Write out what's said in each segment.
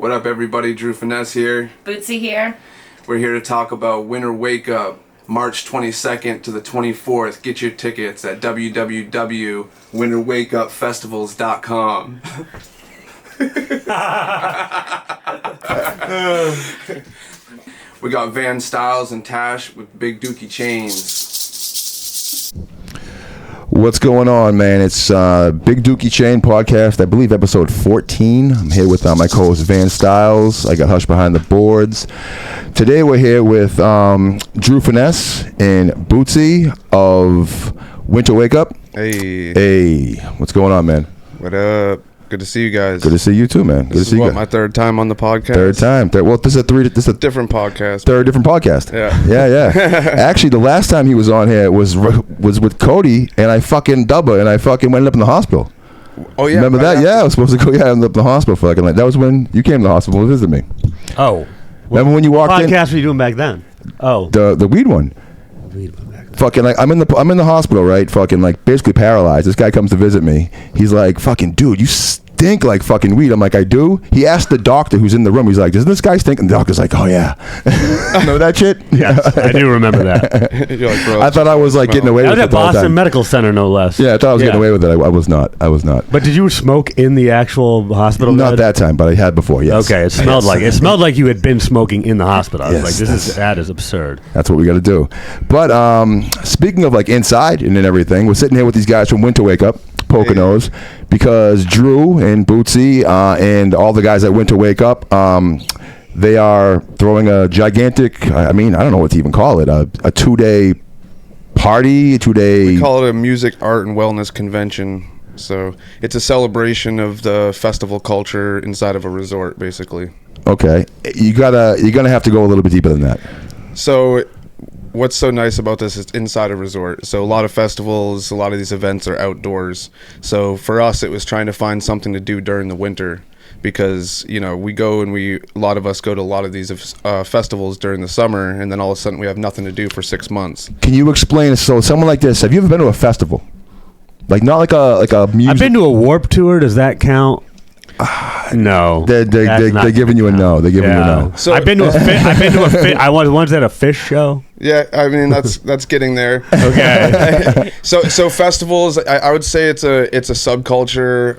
What up, everybody? DRU FINESS here. BUTZE here. We're here to talk about Winter Wake Up, March 22nd to the 24th. Get your tickets at www.winterwakeupfestivals.com. We got Van Styles and Tash with big Dookie chains. What's going on, man? It's Big Dookie Chain Podcast, I believe episode 14. I'm here with my co-host Van Styles. I got Hush behind the boards. Today we're here with DRU FINESS and BUTZE of Winter Wake Up. Hey, what's going on, man? What up? Good to see you guys. Good to see you too, man. Good to see you guys. My third time on the podcast. Third time. Well, this is a different podcast. Third different podcast. Yeah. Actually, the last time he was on here was with Cody, and I fucking ended up in the hospital. Oh yeah. Remember that? Yeah, I was supposed to go. Yeah, I ended up in the hospital for like that was when you came to the hospital to visit me. Oh. Remember when you walked in? What podcast were you doing back then? Oh. The weed one. Fucking like I'm in the hospital, right? Fucking like basically paralyzed. This guy comes to visit me. He's like, fucking dude, you stink like fucking weed. I'm like, I do? He asked the doctor who's in the room. He's like, doesn't this guy stink? And the doctor's like, oh yeah. Know that shit? Yes, I do remember that. You're like, bro, I thought I was like getting away with it. That was at Boston Medical Center, no less. Yeah, I thought I was getting away with it. I was not. But did you smoke in the actual hospital Not bed? that time, but I had before, yes. Okay, it smelled like you had been smoking in the hospital. I was like, that is absurd. That's what we got to do. But speaking of like inside and everything, we're sitting here with these guys from Winter Wake Up Poconos because Drew and BUTZE and all the guys at Winter Wake Up, they are throwing a gigantic, I don't know what to even call it, a 2-day party, We call it a music, art, and wellness convention. So it's a celebration of the festival culture inside of a resort, basically. Okay. You're gonna have to go a little bit deeper than that. So what's so nice about this is inside a resort. So a lot of festivals, a lot of these events are outdoors. So for us, it was trying to find something to do during the winter because, you know, a lot of us go to a lot of these festivals during the summer, and then all of a sudden we have nothing to do for 6 months. Can you explain? So someone like this, have you ever been to a festival? Like not like a music. I've been to a Warp Tour. Does that count? No, they're giving you a no. They're giving you a no. So I've been to I was once at a fish show. Yeah, I mean that's getting there. Okay. So festivals, I would say it's a subculture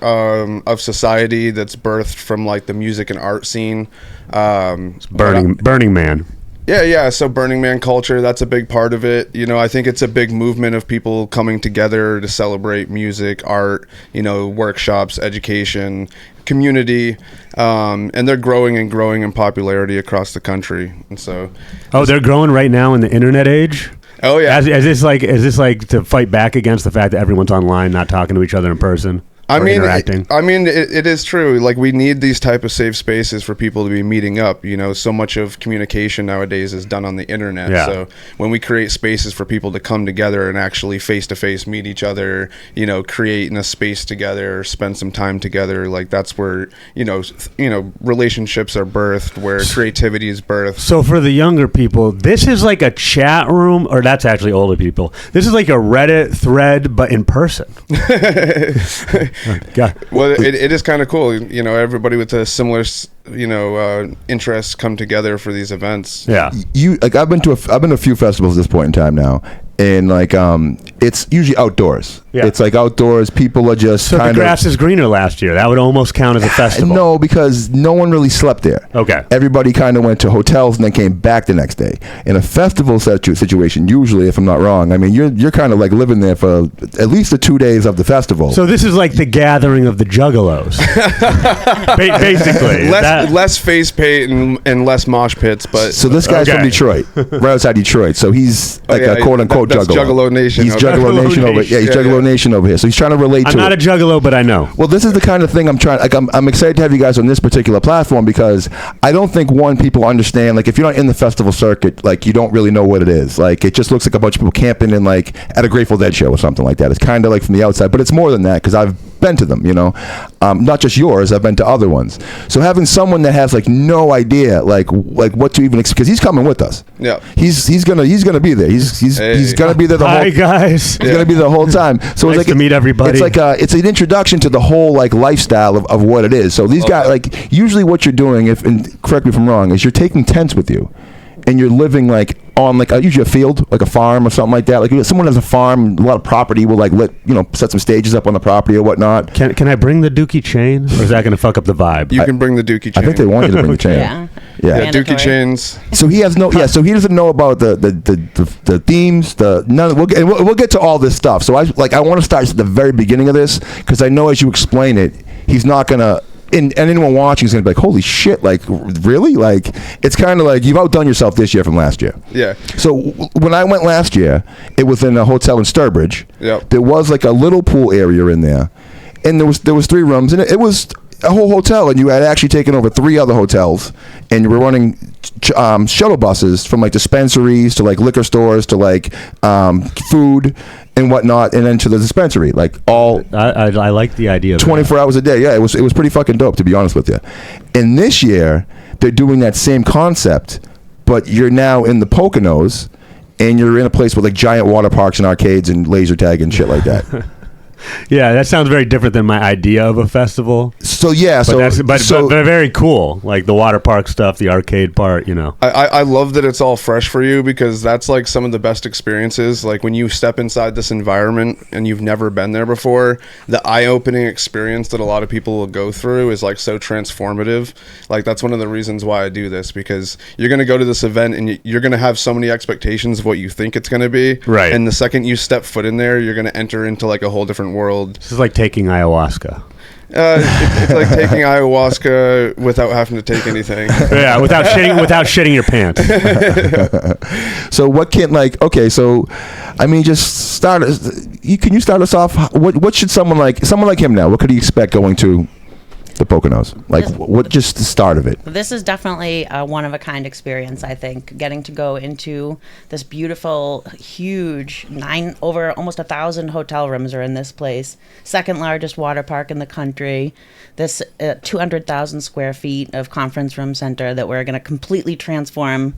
of society that's birthed from like the music and art scene. Burning Man. Yeah. So Burning Man culture, that's a big part of it. You know, I think it's a big movement of people coming together to celebrate music, art, you know, workshops, education, community, and they're growing in popularity across the country. And so, they're growing right now in the internet age. Oh yeah. Is this like to fight back against the fact that everyone's online, not talking to each other in person? It is true. Like, we need these type of safe spaces for people to be meeting up. You know, so much of communication nowadays is done on the internet. Yeah. So when we create spaces for people to come together and actually face to face meet each other, you know, creating a space together, spend some time together, like that's where you know relationships are birthed, where creativity is birthed. So for the younger people, this is like a chat room, or that's actually older people. This is like a Reddit thread, but in person. Well, it is kind of cool. You know, everybody with a similar, interests come together for these events. Yeah. I've been to a few festivals at this point in time now, and like it's usually outdoors. Yeah. It's like outdoors. People are just so the grass is greener last year. That would almost count as a festival. No, because no one really slept there. Okay. Everybody kind of went to hotels and then came back the next day. In a festival situation, usually, if I'm not wrong, I mean you're kind of like living there for at least the 2 days of the festival. So this is like the gathering of the juggalos, basically. Less face paint and less mosh pits, but so this guy's from Detroit, right outside Detroit. So he's like a quote unquote that's juggalo. Juggalo Nation. He's Juggalo Nation over. Yeah, he's Juggalo Nation over here. So he's trying to relate to. I'm not a juggalo, but I know. Well, this is the kind of thing I'm trying. Like, I'm excited to have you guys on this particular platform because I don't think people understand. Like, if you're not in the festival circuit, like you don't really know what it is. Like, it just looks like a bunch of people camping in like at a Grateful Dead show or something like that. It's kind of like from the outside, but it's more than that because I've been to them, you know, not just yours. I've been to other ones. So having someone that has like no idea, like what to even because he's coming with us. Yeah, he's gonna be there. He's gonna be there the whole. Hi guys. He's gonna be there the whole time. So Nice it's like to meet everybody. It's like it's an introduction to the whole like lifestyle of what it is. So these guys like usually what you're doing, and correct me if I'm wrong, is you're taking tents with you, and you're living like on like usually a field, like a farm or something like that. Like someone has a farm, a lot of property will like set some stages up on the property or whatnot. Can I bring the Dookie chain, or is that going to fuck up the vibe? you can bring the Dookie chain. I think they want you to bring the chain. Yeah. Yeah. Dookie chains. So he has no, so he doesn't know about the themes, we'll get to all this stuff. So I want to start at the very beginning of this because I know as you explain it, he's not gonna. And anyone watching is gonna be like, "Holy shit! Like, really? Like, it's kind of like you've outdone yourself this year from last year." Yeah. So when I went last year, it was in a hotel in Sturbridge. Yep. There was like a little pool area in there, and there was 3 rooms, and it was a whole hotel, and you had actually taken over 3 other hotels, and you were running shuttle buses from like dispensaries to like liquor stores to like food and whatnot, and then to the dispensary, like all. I like the idea of 24 hours a day. Yeah, it was pretty fucking dope, to be honest with you. And this year they're doing that same concept, but you're now in the Poconos, and you're in a place with like giant water parks and arcades and laser tag and shit like that. Yeah, that sounds very different than my idea of a festival. So yeah, But very cool. Like the water park stuff, the arcade part, you know. I love that it's all fresh for you because that's like some of the best experiences. Like when you step inside this environment and you've never been there before, the eye-opening experience that a lot of people will go through is like so transformative. Like that's one of the reasons why I do this, because you're going to go to this event and you're going to have so many expectations of what you think it's going to be. Right. And the second you step foot in there, you're going to enter into like a whole different world. This is like taking ayahuasca. It's like taking ayahuasca without having to take anything. Yeah, without shitting your pants. So what can so I mean just start can you start us off? What should someone like him now, what could he expect going to the Poconos? Like what just the start of it? This is definitely a one-of-a-kind experience, I think. Getting to go into this beautiful, huge, over almost 1,000 hotel rooms are in this place. Second largest water park in the country. This 200,000 square feet of conference room center that we're going to completely transform.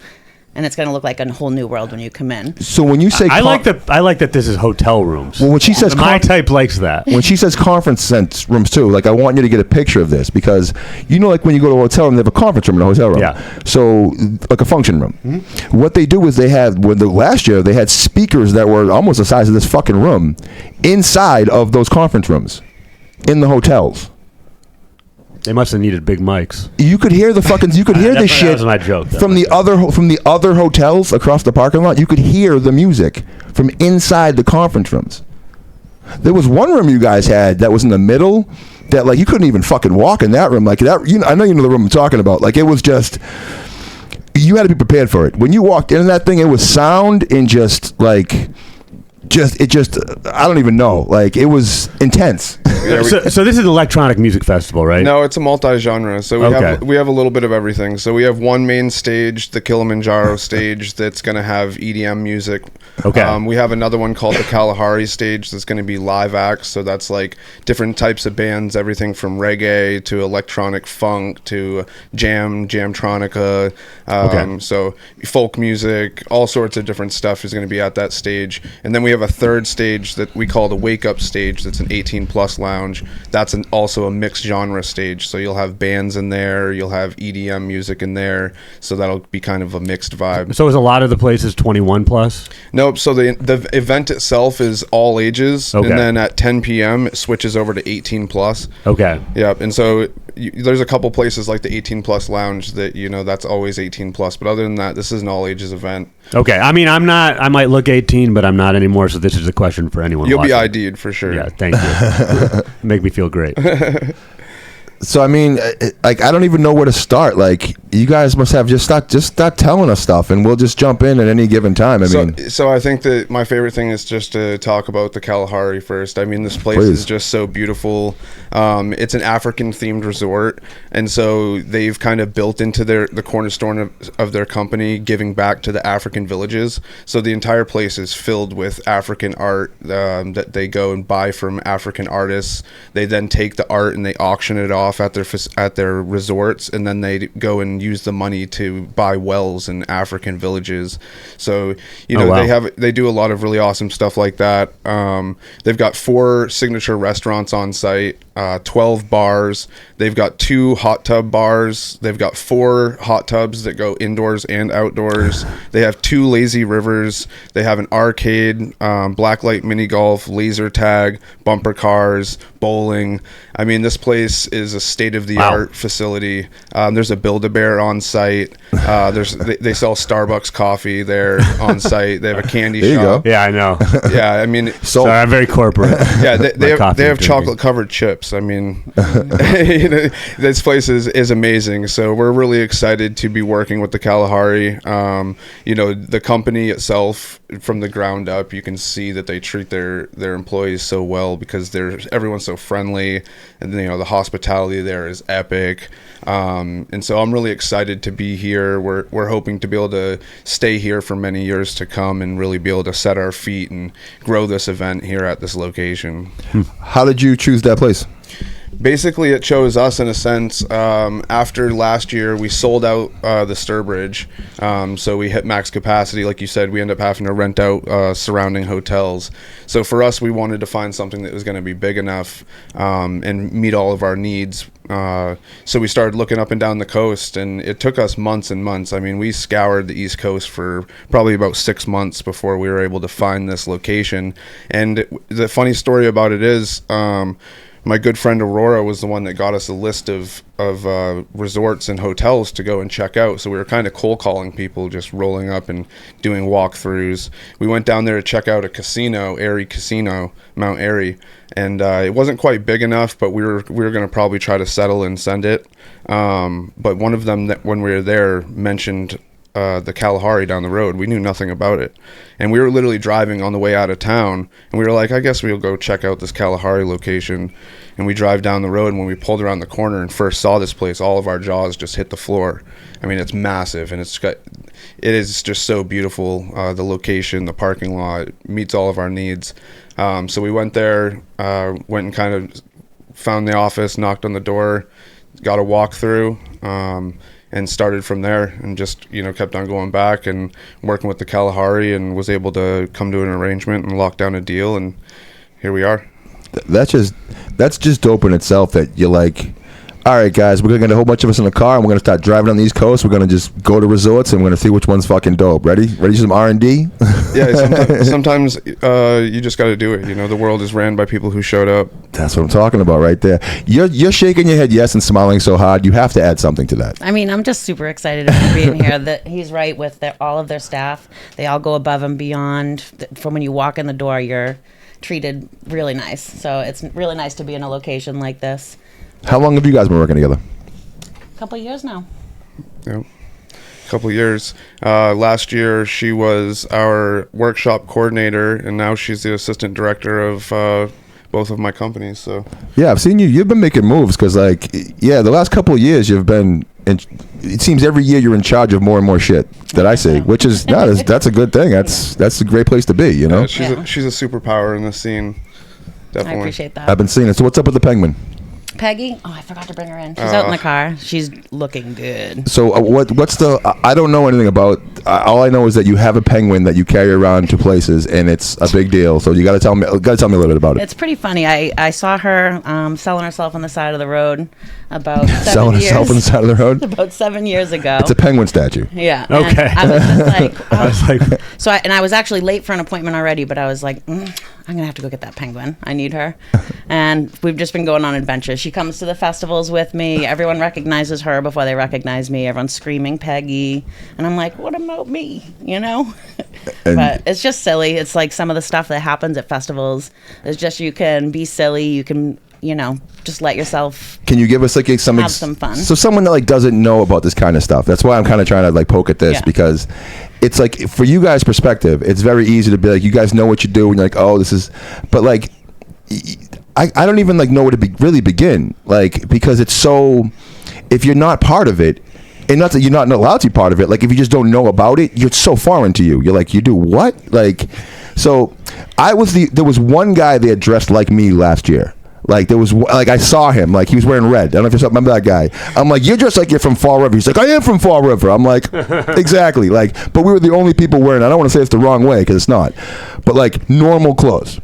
And it's going to look like a whole new world when you come in. So when you say I like that this is hotel rooms. Well, when she says my type likes that. When she says conference rooms too, like I want you to get a picture of this because like when you go to a hotel room, they have a conference room in a hotel room. Yeah. So like a function room. Mm-hmm. What they do is last year they had speakers that were almost the size of this fucking room inside of those conference rooms in the hotels. They must have needed big mics. You could hear the shit. That was my joke. From the other hotels across the parking lot. You could hear the music from inside the conference rooms. There was one room you guys had that was in the middle that like you couldn't even fucking walk in that room like that. I know you know the room I'm talking about. Like it was just you had to be prepared for it. When you walked into that thing, it was sound and just like. I don't even know. Like it was intense. Yeah, so this is an electronic music festival, right? No, it's a multi-genre. So we have a little bit of everything. So we have one main stage, the Kilimanjaro stage, that's going to have EDM music. Okay. We have another one called the Kalahari stage that's going to be live acts. So that's like different types of bands, everything from reggae to electronic funk to jamtronica. So folk music, all sorts of different stuff is going to be at that stage. And then we have a third stage that we call the Wake Up stage. That's an 18+ lounge. That's also a mixed genre stage. So you'll have bands in there. You'll have EDM music in there. So that'll be kind of a mixed vibe. So is a lot of the places 21+? Nope. So the event itself is all ages. Okay. And then at 10 p.m. it switches over to 18+. Okay. Yep. And so there's a couple places like the 18+ lounge that, that's always 18+. But other than that, this is an all ages event. Okay. I mean, I might look 18, but I'm not anymore. So this is a question for anyone You'll watching. be ID'd for sure. Yeah. Thank you. Make me feel great. So I mean, like I don't even know where to start. Like you guys must have just start telling us stuff, and we'll just jump in at any given time. I mean, so I think that my favorite thing is just to talk about the Kalahari first. I mean, this place Please. is just so beautiful. It's an African themed resort, and so they've kind of built into the cornerstone of their company, giving back to the African villages. So the entire place is filled with African art that they go and buy from African artists. They then take the art and they auction it off at their resorts, and then they go and use the money to buy wells in African villages. So they do a lot of really awesome stuff like that. They've got 4 signature restaurants on site, 12 bars. They've got 2 hot tub bars. They've got 4 hot tubs that go indoors and outdoors. They have 2 lazy rivers. They have an arcade, blacklight mini golf, laser tag, bumper cars, bowling. I mean, this place is a state-of-the-art facility. There's a Build-A-Bear on site. They sell Starbucks coffee there on site. They have a candy There you shop. go. Yeah, I know. Yeah, I mean, So Sorry, I'm very corporate. yeah, they have drinking. chocolate-covered chips. I mean, you know, this place is amazing. So we're really excited to be working with the Kalahari. You know, the company itself, from the ground up, you can see that they treat their employees so well because everyone's so friendly, and you know, the hospitality there is epic. And so I'm really excited to be here. We're hoping to be able to stay here for many years to come and really be able to set our feet and grow this event here at this location. how did you choose that place? Basically, it chose us in a sense. After last year, we sold out the Sturbridge, so we hit max capacity. Like you said, we end up having to rent out surrounding hotels. So for us, we wanted to find something that was going to be big enough and meet all of our needs. So we started looking up and down the coast, and it took us months and months. I mean, we scoured the East Coast for probably about 6 months before we were able to find this location. And the funny story about it is, my good friend Aurora was the one that got us a list of resorts and hotels to go and check out. So we were kind of cold calling people, just rolling up and doing walkthroughs. We went down there to check out a casino, Airy Casino, Mount Airy, and it wasn't quite big enough, but we were going to probably try to settle and send it. But one of them, that when we were there, mentioned the Kalahari down the road. We knew nothing about it, and we were literally driving on the way out of town, and we were like, I guess we'll go check out this Kalahari location. And we drive down the road, and when we pulled around the corner and first saw this place, all of our jaws just hit the floor. I mean, it's massive, and it is just so beautiful. The location, the parking lot, meets all of our needs. So we went there, went and kind of found the office, knocked on the door, got a walkthrough, and started from there, and just, you know, kept on going back and working with the Kalahari, and was able to come to an arrangement and lock down a deal, and here we are. That's just dope in itself, that you're like, all right, guys, we're going to get a whole bunch of us in the car, and we're going to start driving on the East Coast. We're going to just go to resorts, and we're going to see which one's fucking dope. Ready for some R&D? Yeah, sometimes you just got to do it. You know, the world is ran by people who showed up. That's what I'm talking about right there. You're shaking your head yes and smiling so hard. You have to add something to that. I mean, I'm just super excited about being here. That he's right with all of their staff. They all go above and beyond. From when you walk in the door, you're treated really nice. So it's really nice to be in a location like this. How long have you guys been working together? A couple of years now. Yep. Couple years. Last year, she was our workshop coordinator, and now she's the assistant director of both of my companies. So Yeah, I've seen you. You've been making moves because, like, the last couple of years you've been. It seems every year you're in charge of more and more shit that I see, which is that's a good thing. That's a great place to be. You know. Yeah, she's a superpower in this scene. Definitely. I appreciate that. I've been seeing it. So what's up with the penguin? Peggy? Oh, I forgot to bring her in. She's out in the car. She's looking good. So what's the? I don't know anything about. All I know is that you have a penguin that you carry around to places, and it's a big deal. So you got to tell me a little bit about it. It's pretty funny. I saw her selling herself on the side of the road about 7 Selling years. herself on the side of the road. About 7 years ago. It's a penguin statue. Yeah. Okay. And I was just like, I was like, so I was actually late for an appointment already, but I was like, I'm gonna have to go get that penguin. I need her. And we've just been going on adventures. She comes to the festivals with me. Everyone recognizes her before they recognize me. Everyone's screaming Peggy, and I'm like, what about me? You know. But it's just silly. It's like some of the stuff that happens at festivals is just, you can be silly. You can just let yourself. Can you give us like Have some fun. So someone that like doesn't know about this kind of stuff. That's why I'm kind of trying to like poke at this, Yeah. because it's like, for you guys' perspective, it's very easy to be like, you guys know what you do, and you're like, oh, this is, but like, I don't even like know where to really begin, like, because it's so, if you're not part of it, and not that you're not allowed to be part of it, like if you just don't know about it, you're so foreign to you. You're like, you do what? Like, so there was one guy that dressed like me last year. Like there was, like I saw him, like he was wearing red. I don't know if you remember that guy. I'm like, you're dressed like you're from Fall River. He's like, I am from Fall River. I'm like, exactly. Like, but we were the only people wearing, I don't want to say it's the wrong way because it's not, but like normal clothes.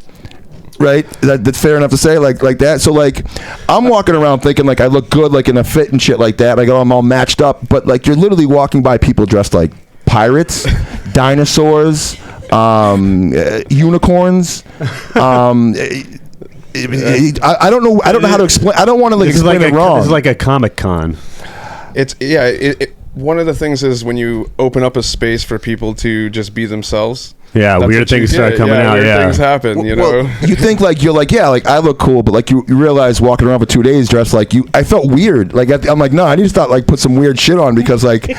Right? That's fair enough to say, like that. So like, I'm walking around thinking like I look good, like in a fit and shit like that. Like I'm all matched up, but like you're literally walking by people dressed like pirates, dinosaurs, unicorns. I don't know. I don't know how to explain. I don't want to like explain it wrong. It's like a Comic-Con. It's one of the things is when you open up a space for people to just be themselves. Yeah, weird things start coming out. Weird Yeah, things happen. You know, you think like you're like, yeah, like I look cool, but like you realize walking around for 2 days dressed like you, I felt weird. Like I'm like, no, I need to start like put some weird shit on because like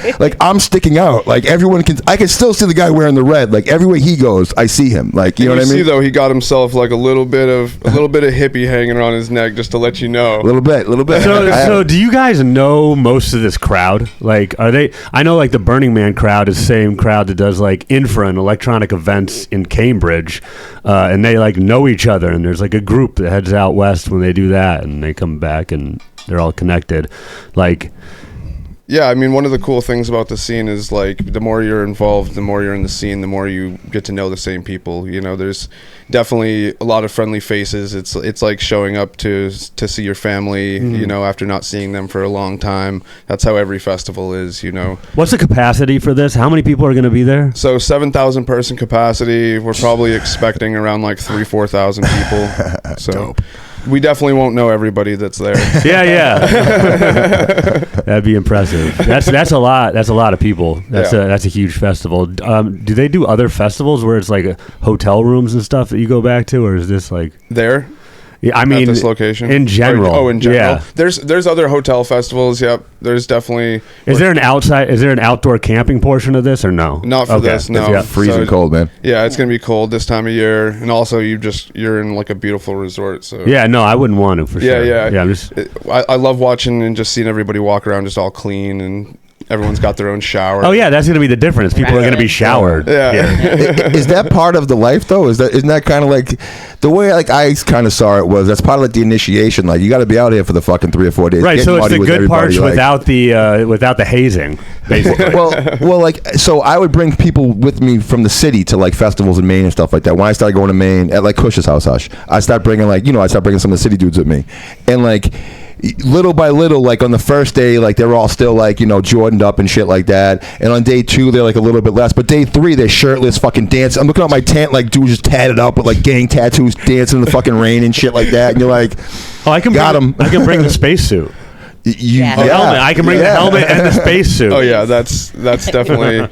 I'm sticking out. Like I can still see the guy wearing the red. Like everywhere he goes, I see him. Like you know what I mean? See though, he got himself like a little bit of hippie hanging around his neck just to let you know. A little bit. So do you guys know most of this crowd? Like, are they? I know like the Burning Man crowd is the same crowd that does like infra and electronic events in Cambridge, and they like know each other, and there's like a group that heads out west when they do that, and they come back and they're all connected. Like, yeah, I mean, one of the cool things about the scene is like the more you're involved, the more you're in the scene, the more you get to know the same people. You know, there's definitely a lot of friendly faces. It's like showing up to see your family, you know, after not seeing them for a long time. That's how every festival is, you know. what's the capacity for this? How many people are going to be there? So 7,000 person capacity. We're probably expecting around like 4,000 people. So Dope. we definitely won't know everybody that's there. Yeah. That'd be impressive. That's a lot. That's a lot of people. That's a huge festival. Do they do other festivals where it's like hotel rooms and stuff that you go back to, or is this like There? Yeah, I mean, at this location in general. in general. Yeah. There's other hotel festivals. Yep. There's definitely. Is there an outdoor camping portion of this or no? Not for this. No. Yeah. Freezing cold, man. Yeah, it's gonna be cold this time of year, and also you're in like a beautiful resort. So Yeah, no, I wouldn't want to for sure. Yeah. I'm just, I love watching and just seeing everybody walk around just all clean, and everyone's got their own shower. oh yeah, that's going to be the difference. People are going to be showered. Yeah. Is that part of the life though? Isn't that kind of like the way like I kind of saw it was that's part of like the initiation. Like you got to be out here for the fucking 3 or 4 days. Right, getting so it's muddy the with good parts everybody, like- without the hazing, basically. well, like so I would bring people with me from the city to like festivals in Maine and stuff like that. When I started going to Maine at like Cush's House Hush, I started bringing some of the city dudes with me, and like little by little, like on the first day, like they're all still like Jordaned up and shit like that, and on day 2 they're like a little bit less, but day 3 they're shirtless, fucking dance. I'm looking at my tent, like dudes just tatted up with like gang tattoos, dancing in the fucking rain and shit like that, and you're like, Oh, I can bring the spacesuit. Yeah. Helmet. I can bring the helmet and the spacesuit. Oh yeah, that's definitely.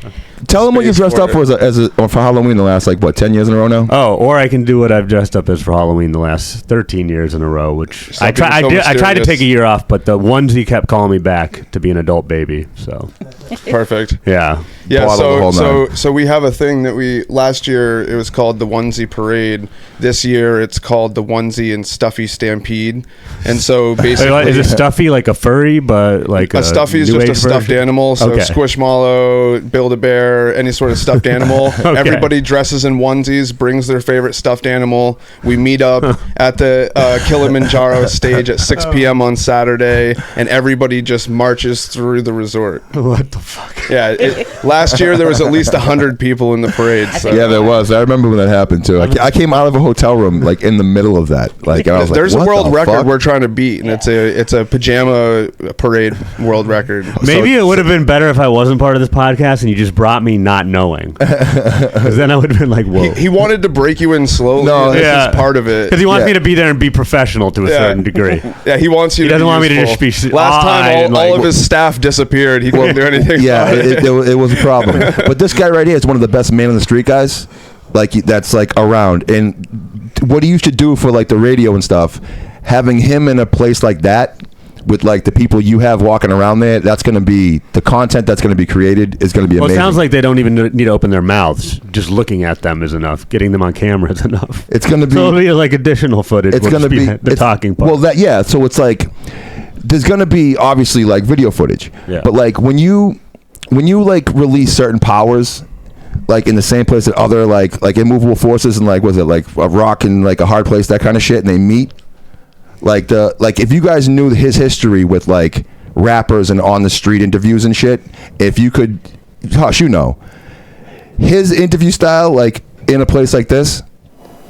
Tell them what you dressed up for for Halloween the last 10 years in a row now. Oh, or I can do what I've dressed up as for Halloween the last 13 years in a row, which I tried to take a year off, but the onesie kept calling me back to be an adult baby. So Perfect. yeah. Yeah, Bottle the whole so we have a thing that last year it was called the Onesie Parade. This year it's called the Onesie and Stuffy Stampede. And so basically, Is it stuffy like a furry, but like a stuffy is new just a age stuffed version? animal. So Okay. Squishmallow, Build-A-Bear, any sort of stuffed animal. Okay. Everybody dresses in onesies, brings their favorite stuffed animal. We meet up at the Kilimanjaro stage at 6 p.m. on Saturday, and everybody just marches through the resort. What the fuck? Yeah, last year there was at least 100 people in the parade. So. Yeah, there was. I remember when that happened too. I came out of a hotel room like in the middle of that. Like I was There's like, a what world the record fuck? we're trying to beat, and it's a pajama parade world record. Maybe it would have been better if I wasn't part of this podcast and you just brought me not knowing. Because then I would have been like, whoa. He wanted to break you in slowly. No, This yeah. is part of it. Because he wants Yeah. me to be there and be professional to a certain degree. Yeah, he wants you. He doesn't want me to useful. just be Last time, and all like- of his staff disappeared. He couldn't do anything. Yeah, about it. it was a problem. But this guy right here is one of the best man on the street guys, like that's like around. And what he used to do for like the radio and stuff having him in a place like that with like the people you have walking around there, that's going to be the content that's going to be created is going to be amazing. Well, it sounds like they don't even need to open their mouths. Just looking at them is enough. Getting them on camera is enough. It's going to be, so it'll be like additional footage. it's going to be the talking part. Well, so it's like there's going to be obviously like video footage, but like when you like release certain powers, like in the same place that other like immovable forces and like was it like a rock and like a hard place, that kind of shit, and they meet. Like if you guys knew his history with like rappers and on the street interviews and shit, if you could, Hush, you know, his interview style like in a place like this.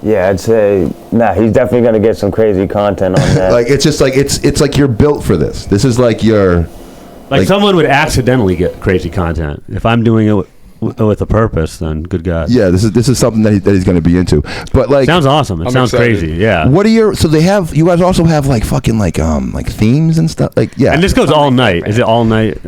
Yeah, I'd say he's definitely gonna get some crazy content on that. Like it's just like it's like you're built for this. This is like your like someone would accidentally get crazy content. If I'm doing it with a purpose, then good God. Yeah, this is something that he's going to be into. But like, sounds awesome. It sounds excited. crazy. Yeah. What are your? So they have. You guys also have like fucking like themes and stuff. Like yeah. And this goes all night. Is it all night?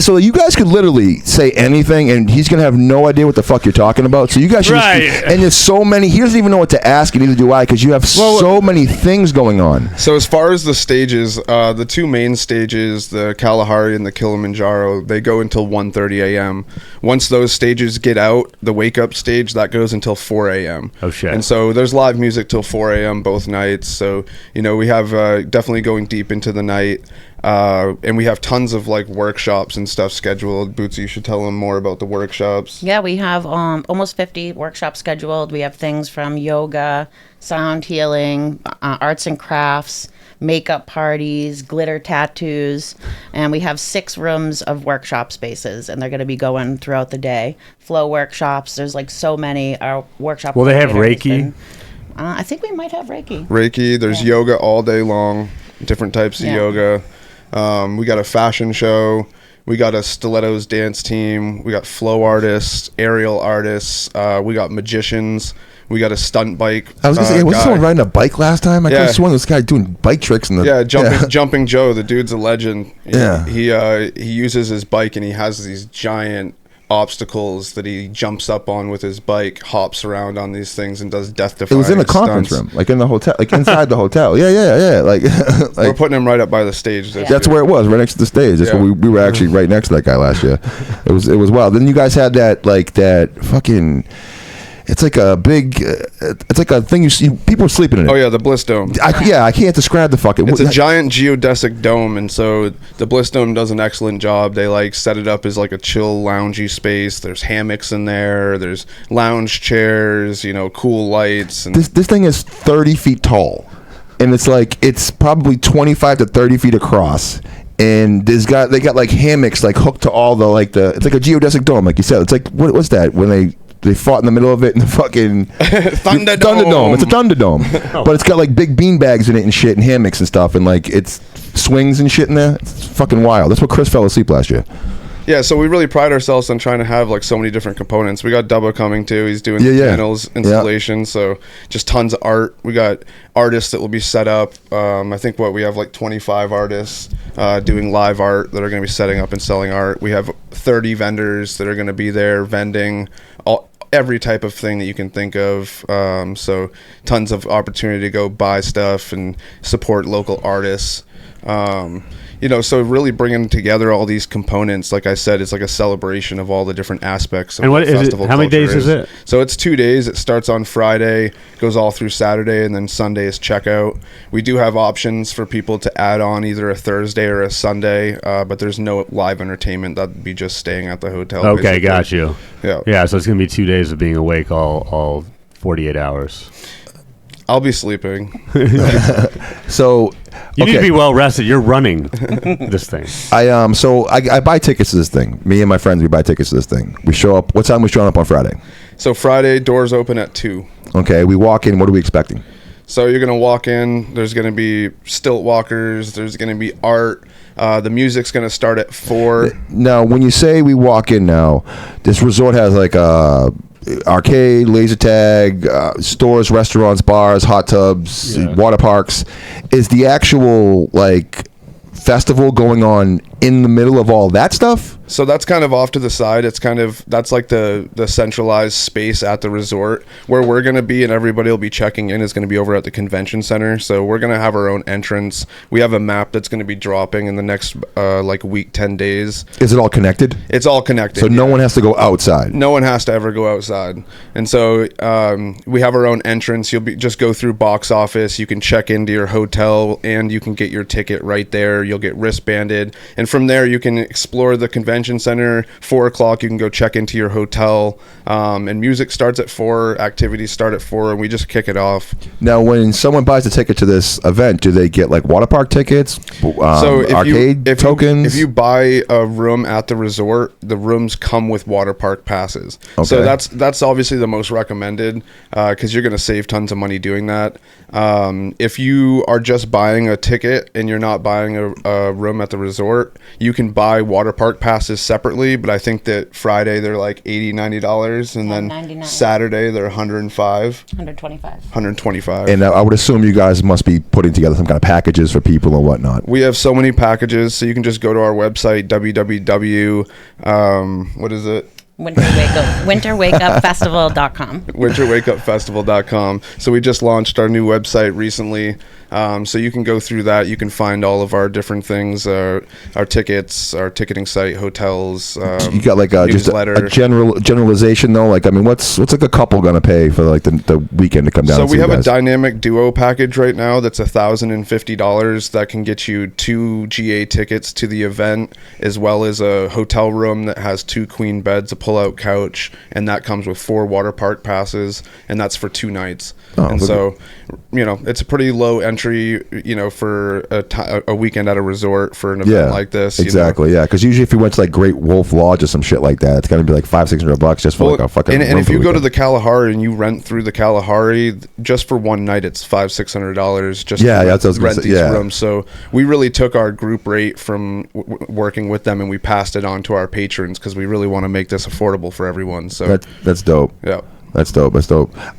So you guys could literally say anything, and he's gonna have no idea what the fuck you're talking about. So you guys should. Right. And there's so many. He doesn't even know what to ask, and neither do I, because you have so many things going on. So as far as the stages, the two main stages, the Kalahari and the Kilimanjaro, they go until 1:30 a.m. Once those stages get out, the wake up stage, that goes until 4 a.m. Oh shit. And so there's live music till 4 a.m. both nights. So, you know, we have definitely going deep into the night. And we have tons of like workshops and stuff scheduled. Bootsy, you should tell them more about the workshops. Yeah, we have almost 50 workshops scheduled. We have things from yoga, sound healing, arts and crafts, makeup parties, glitter tattoos, and we have 6 rooms of workshop spaces, and they're going to be going throughout the day. Flow workshops, there's like so many. Our workshop. Will they have coordinator has Reiki? been- I think we might have Reiki. Reiki, there's yoga all day long, different types of yoga. We got a fashion show. We got a stilettos dance team. We got flow artists, aerial artists. We got magicians. We got a stunt bike. I was gonna say, was someone riding a bike last time? I could have sworn this guy doing bike tricks in the jumping Joe. The dude's a legend. Yeah. He uses his bike and he has these giant obstacles that he jumps up on with his bike, hops around on these things, and does death-defying. It was in the conference room, like in the hotel, like inside the hotel. Yeah. Like we're putting him right up by the stage. That's where it was, right next to the stage. That's where we were actually right next to that guy last year. It was wild. Then you guys had that fucking. It's like a big. It's like a thing you see. People are sleeping in it. Oh yeah, the Bliss Dome. I can't describe the fucking. It's a giant geodesic dome, and so the Bliss Dome does an excellent job. They like set it up as like a chill, loungy space. There's hammocks in there. There's lounge chairs. You know, cool lights. And this thing is 30 feet tall, and it's probably 25 to 30 feet across. And they got like hammocks like hooked to all the it's like a geodesic dome, like you said. It's like what's that when they fought in the middle of it in the fucking Thunderdome. It's a Thunderdome, but it's got like big bean bags in it and shit and hammocks and stuff, and like it's swings and shit in there. It's fucking wild. That's what Chris fell asleep last year. Yeah, so we really pride ourselves on trying to have like so many different components. We got Dubba coming too. He's doing panels, installation, so just tons of art. We got artists that will be set up. I think we have like 25 artists doing live art that are going to be setting up and selling art. We have 30 vendors that are going to be there vending every type of thing that you can think of. So tons of opportunity to go buy stuff and support local artists. So really bringing together all these components, like I said, it's like a celebration of all the different aspects of and what the is festival. How many days is it? So it's 2 days. It starts on Friday, goes all through Saturday, and then Sunday is checkout. We do have options for people to add on either a Thursday or a Sunday, but there's no live entertainment. That'd be just staying at the hotel. Okay, basically. got you. Yeah. So it's gonna be 2 days of being awake all 48 hours. I'll be sleeping. So you need to be well rested. You're running this thing. I buy tickets to this thing. Me and my friends, we buy tickets to this thing. We show up. What time we showing up on Friday? So Friday, doors open at 2. Okay, we walk in. What are we expecting? So you're going to walk in. There's going to be stilt walkers. There's going to be art. The music's going to start at 4. Now, when you say we walk in now, this resort has like a arcade, laser tag, stores, restaurants, bars, hot tubs, water parks. Is the actual like festival going on in the middle of all that stuff? So that's kind of off to the side. That's like the centralized space at the resort. Where we're going to be and everybody will be checking in is going to be over at the convention center. So we're going to have our own entrance. We have a map that's going to be dropping in the next like week, 10 days. Is it all connected? It's all connected. So no one has to go outside. No one has to ever go outside. And so we have our own entrance. You'll just go through box office. You can check into your hotel and you can get your ticket right there. You'll get wristbanded. And from there you can explore the convention center. 4:00 you can go check into your hotel, and music starts at 4, activities start at 4, and we just kick it off. Now, when someone buys a ticket to this event, do they get like water park tickets, arcade tokens? If you buy a room at the resort, the rooms come with water park passes. Okay. So that's obviously the most recommended, because you're going to save tons of money doing that. If you are just buying a ticket and you're not buying a room at the resort, you can buy water park passes separately, but I think that Friday they're like $80-$90, and then $99. Saturday they're $125. And I would assume you guys must be putting together some kind of packages for people and whatnot. We have so many packages, so you can just go to our website, what is it? winterwakeupfestival.com. winterwakeupfestival.com. So we just launched our new website recently. So you can go through that. You can find all of our different things, our tickets, our ticketing site, hotels. You got like just a generalization though. Like, I mean, what's like a couple gonna pay for like the weekend to come down? So and we see have you a guys? dynamic duo package right now that's $1,050 that can get you 2 GA tickets to the event, as well as a hotel room that has 2 queen beds, a pull-out couch, and that comes with 4 water park passes, and that's for 2 nights. And so, it's a pretty low entry, for a weekend at a resort for an event like this. Exactly, yeah. Because usually if you went to like Great Wolf Lodge or some shit like that, it's gonna be like $500-$600 just for like a fucking. And if you go to the Kalahari and you rent through the Kalahari, just for one night, it's $500-$600 just to that's what I was gonna rent say, these rooms. So we really took our group rate from working with them and we passed it on to our patrons because we really want to make this affordable for everyone. So that's dope. Yeah. That's dope.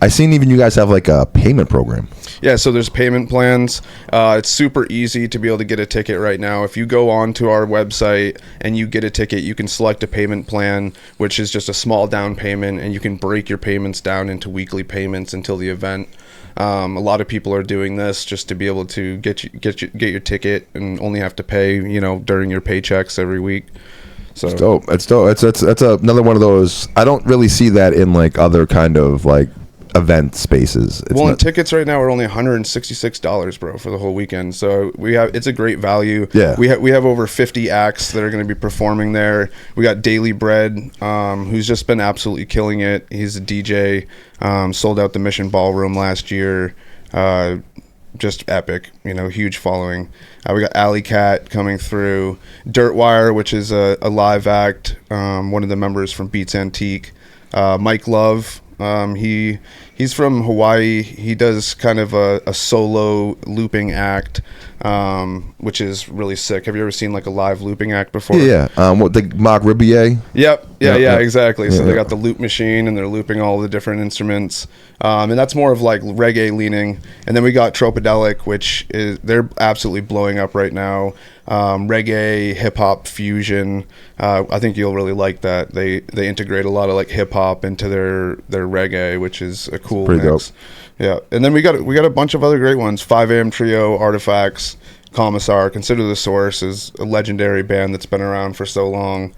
I seen even you guys have like a payment program. Yeah, so there's payment plans. It's super easy to be able to get a ticket right now. If you go on to our website and you get a ticket, you can select a payment plan, which is just a small down payment, and you can break your payments down into weekly payments until the event. A lot of people are doing this just to be able to get your ticket and only have to pay, during your paychecks every week. So It's dope. That's another one of those. I don't really see that in like other kind of like event spaces. And tickets right now are only $166, bro, for the whole weekend. So it's a great value. Yeah. We have over 50 acts that are going to be performing there. We got Daily Bread, who's just been absolutely killing it. He's a DJ, sold out the Mission Ballroom last year. Just epic, huge following. We got Alley Cat coming through. Dirtwire, which is a live act, one of the members from Beats Antique. Mike Love, he's from Hawaii. He does kind of a solo looping act, which is really sick. Have you ever seen like a live looping act before? Yeah. What the Mak-Tube? Yep. Yeah, exactly. Yeah, So they got the loop machine and they're looping all the different instruments. And that's more of like reggae leaning. And then we got Tropodelic, which they're absolutely blowing up right now. Reggae, hip-hop fusion. I think you'll really like that. They integrate a lot of like hip-hop into their reggae, which is a cool pretty mix. dope. Yeah. And then we got a bunch of other great ones. 5 AM Trio, Artifacts, Commissar. Consider the Source is a legendary band that's been around for so long.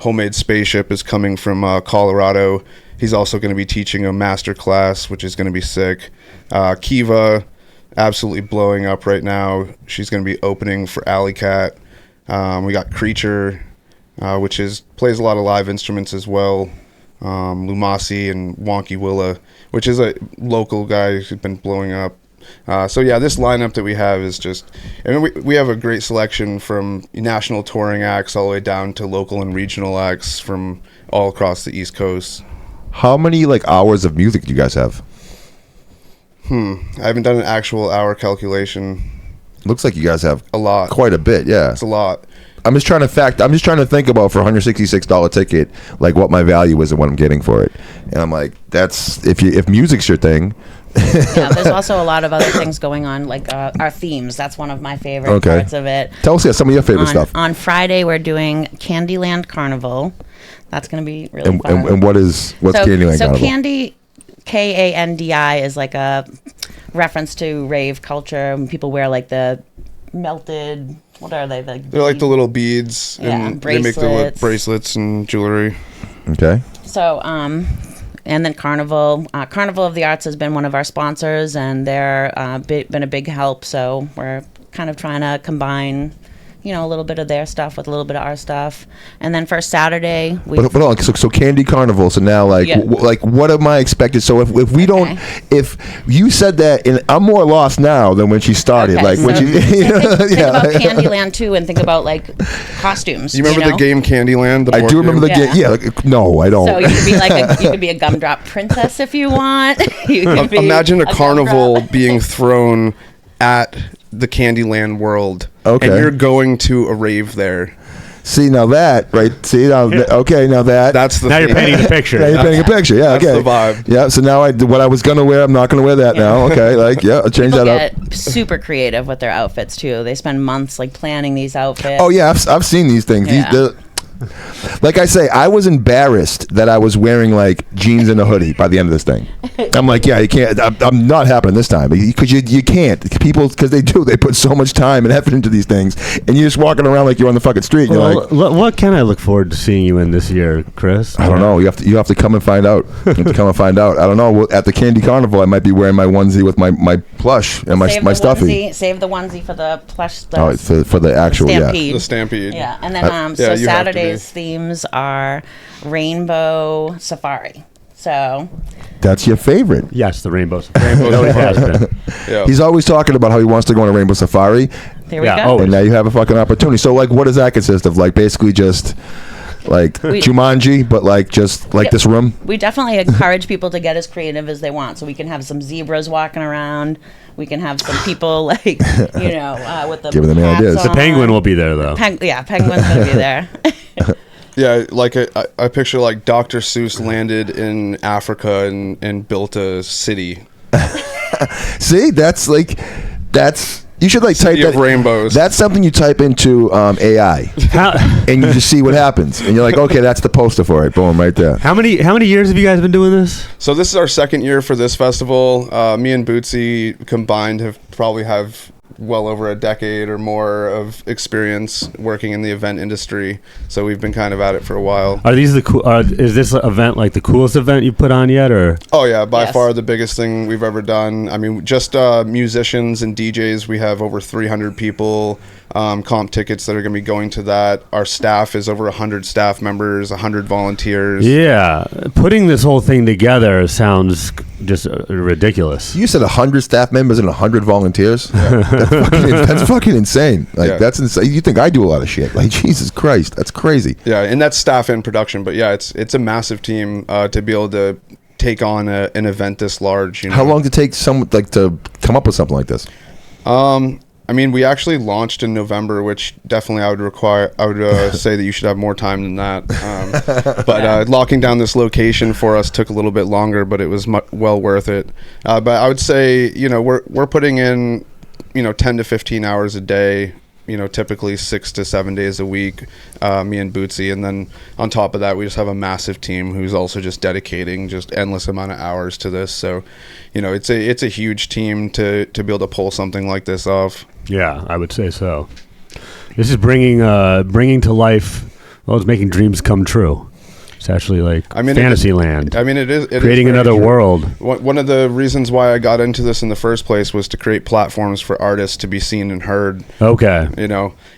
Homemade Spaceship is coming from Colorado. He's also going to be teaching a master class, which is going to be sick. Kiva, absolutely blowing up right now. She's going to be opening for Alley Cat. We got Creature, which plays a lot of live instruments as well. Lumasi and Wonky Willa, which is a local guy who's been blowing up. So yeah, this lineup that we have is just, we have a great selection from national touring acts all the way down to local and regional acts from all across the East Coast. How many like hours of music do you guys have? I haven't done an actual hour calculation. Looks like you guys have A lot. quite a bit. Yeah. It's a lot. I'm just trying to think about for $166 ticket, like what my value is and what I'm getting for it. And I'm like, that's if music's your thing. Yeah, there's also a lot of other things going on, like our themes. That's one of my favorite parts of it. Tell us some of your favorite stuff. On Friday, we're doing Candyland Carnival. That's going to be really fun. And what's Candyland Carnival? So Candy, Kandi, is like a reference to rave culture. People wear like the melted, what are they? They're like the little beads, and they make the little bracelets and jewelry. Okay. So, and then Carnival of the Arts has been one of our sponsors, and they're been a big help. So we're kind of trying to combine, a little bit of their stuff with a little bit of our stuff. And then for Saturday, but hold on, so Candy Carnival. So now, like, like, what am I expected? So if we don't, if you said that, and I'm more lost now than when she started. Okay, like, so when she, think about Candyland too, and think about like costumes. You remember the game Candyland? I do remember the game. Yeah, like, no, I don't. So you could be like you could be a gumdrop princess if you want. Imagine a carnival being thrown at the Candyland world. Okay. And you're going to a rave there. See, now that, right? See, now, okay, now that's the now thing. you're painting a picture. Now you're painting a picture. Yeah, that's okay. the vibe. Yeah, so now what I was going to wear, I'm not going to wear that now. Okay, like, yeah, I'll change People that up. get super creative with their outfits too. They spend months like planning these outfits. Oh, yeah, I've seen these things. Yeah. Like I say, I was embarrassed that I was wearing like jeans and a hoodie by the end of this thing. I'm like, yeah, you can't. I'm not happening this time because you can't. People, because they put so much time and effort into these things, and you're just walking around like you're on the fucking street. And you're like, what can I look forward to seeing you in this year, Chris? I don't know. You have to come and find out. You have to come and find out. I don't know. At the Candy Carnival, I might be wearing my onesie with my plush and my stuffy. Save the onesie for the plush. For the actual Stampede. The Stampede. Yeah, and then so you have to be. Saturday's themes are rainbow safari. So that's your favorite. Yes, the rainbow. Rainbow It has Safari. been. Yeah. He's always talking about how he wants to go on a rainbow safari, there we Yeah, go. and now you have a fucking opportunity. So, like, what does that consist of? Like, basically just like Jumanji, but like just like this room. We definitely encourage people to get as creative as they want. So we can have some zebras walking around. We can have some people like, with the Giving them hats ideas. on. The penguin will be there though. Penguin's gonna be there. Yeah, like I picture like Dr. Seuss landed in Africa and built a city. See, you should like City type of that. rainbows. That's something you type into AI, and you just see what happens, and you're like, okay, that's the poster for it. Boom, right there. How many years have you guys been doing this? So this is our second year for this festival. Me and BUTZE combined probably have well over a decade or more of experience working in the event industry. So we've been kind of at it for a while. Are these is this event like the coolest event you put on yet, or? Oh yeah, by Yes. far the biggest thing we've ever done. I mean, just musicians and DJs, we have over 300 people. Comp tickets that are going to be going to that. Our staff is over 100 staff members, 100 volunteers. Yeah, putting this whole thing together sounds just ridiculous. You said 100 staff members and 100 volunteers. That's fucking insane. Like that's insane. You think I do a lot of shit? Like Jesus Christ, that's crazy. Yeah, and that's staff and production. But yeah, it's a massive team to be able to take on an event this large. How long did it take to come up with something like this? I mean, we actually launched in November, which definitely I would say that you should have more time than that. But locking down this location for us took a little bit longer, but it was well worth it. But I would say, we're putting in, 10 to 15 hours a day, typically 6 to 7 days a week, me and BUTZE. And then on top of that, we just have a massive team who's also just dedicating just endless amount of hours to this. So, it's a huge team to be able to pull something like this off. Yeah, I would say so. This is bringing to life. Well, it's making dreams come true. It's actually like fantasy land. I mean, it is creating another world. One of the reasons why I got into this in the first place was to create platforms for artists to be seen and heard. Okay.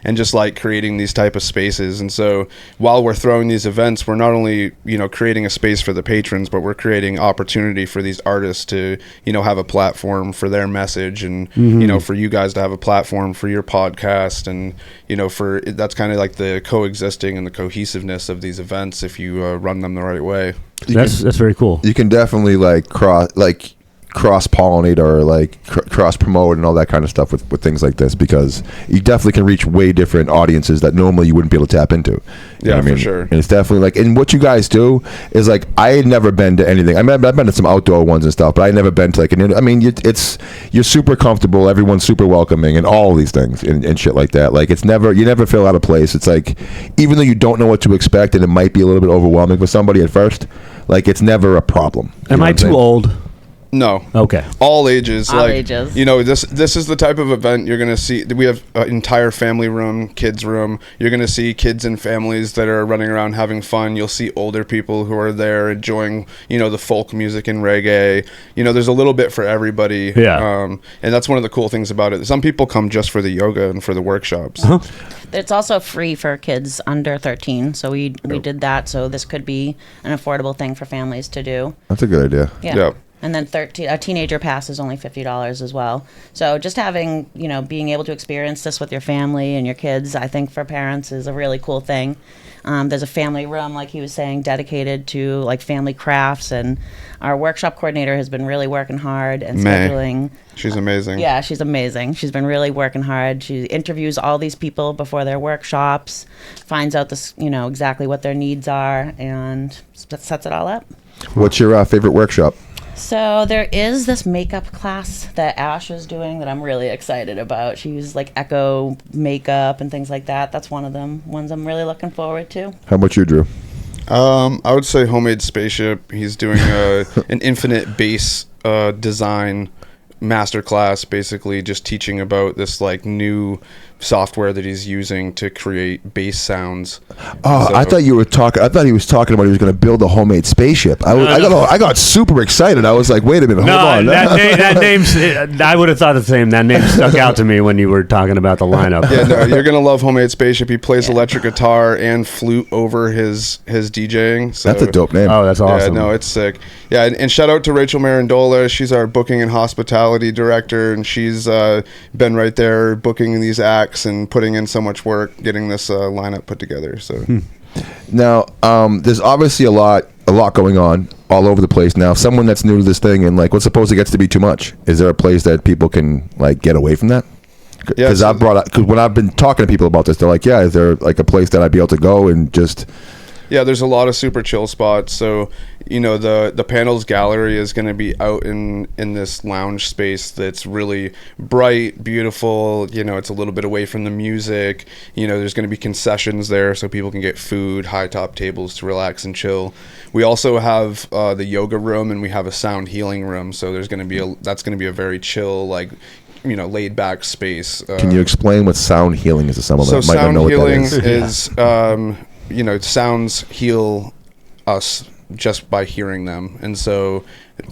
And just like creating these type of spaces. And so while we're throwing these events, we're not only, creating a space for the patrons, but we're creating opportunity for these artists to, have a platform for their message and, for you guys to have a platform for your podcast. And, that's kind of like the coexisting and the cohesiveness of these events if you run them the right way. That's very cool. You can definitely cross cross pollinate or like cross promote and all that kind of stuff with things like this, because you definitely can reach way different audiences that normally you wouldn't be able to tap into. You know what I mean? For sure. And it's definitely like, and what you guys do is like, I had never been to anything. I mean, I've been to some outdoor ones and stuff, but I had never been to like I mean, you're super comfortable. Everyone's super welcoming and all of these things and shit like that. Like you never feel out of place. It's like, even though you don't know what to expect and it might be a little bit overwhelming for somebody at first, like it's never a problem. Am I too old? No. Okay. All ages. All ages. You know, this is the type of event you're going to see. We have an entire family room, kids room. You're going to see kids and families that are running around having fun. You'll see older people who are there enjoying, you know, the folk music and reggae. You know, there's a little bit for everybody. Yeah. And that's one of the cool things about it. Some people come just for the yoga and for the workshops. Uh-huh. It's also free for kids under 13, so we did that. So this could be an affordable thing for families to do. That's a good idea. Yeah. Yep. And then a teenager pass is only $50 as well. So just having, you know, being able to experience this with your family and your kids, I think for parents is a really cool thing. There's a family room, like he was saying, dedicated to like family crafts, and our workshop coordinator has been really working hard and scheduling. She's amazing. Yeah, she's amazing. She's been really working hard. She interviews all these people before their workshops, finds out this, you know, exactly what their needs are, and sets it all up. What's your favorite workshop? So there is this makeup class that Ash is doing that I'm really excited about. She uses like echo makeup and things like that. That's one of them ones I'm really looking forward to. How about you, Drew? I would say Homemade Spaceship. He's doing an infinite bass design masterclass, basically just teaching about this like new software that he's using to create bass sounds. Oh, So- I thought he was talking about he was going to build a homemade spaceship. I got super excited. I was like, wait a minute, hold on. That name's. I would have thought the same. That name stuck out to me when you were talking about the lineup. Yeah, no, you're gonna love Homemade Spaceship. He plays electric guitar and flute over his DJing. So That's a dope name. Oh, that's awesome. Yeah, no, it's sick. Yeah, and shout out to Rachel Marandola. She's our booking and hospitality director, and she's been right there booking these acts and putting in so much work getting this lineup put together. So Now, there's obviously a lot going on all over the place now. Someone that's new to this thing and like, let's suppose it gets to be too much. Is there a place that people can like get away from that? Because Yeah, because when I've been talking to people about this, they're like, yeah, is there like a place that I'd be able to go and just... yeah, there's a lot of super chill spots. So, you know, the panels gallery is going to be out in this lounge space that's really bright, beautiful. You know, it's a little bit away from the music. You know, there's going to be concessions there so people can get food, high top tables to relax and chill. We also have the yoga room, and we have a sound healing room. So there's going to be that's going to be a very chill, like, you know, laid back space. Can you explain what sound healing is to someone that might not sound know what healing that is? you know, sounds heal us just by hearing them, and so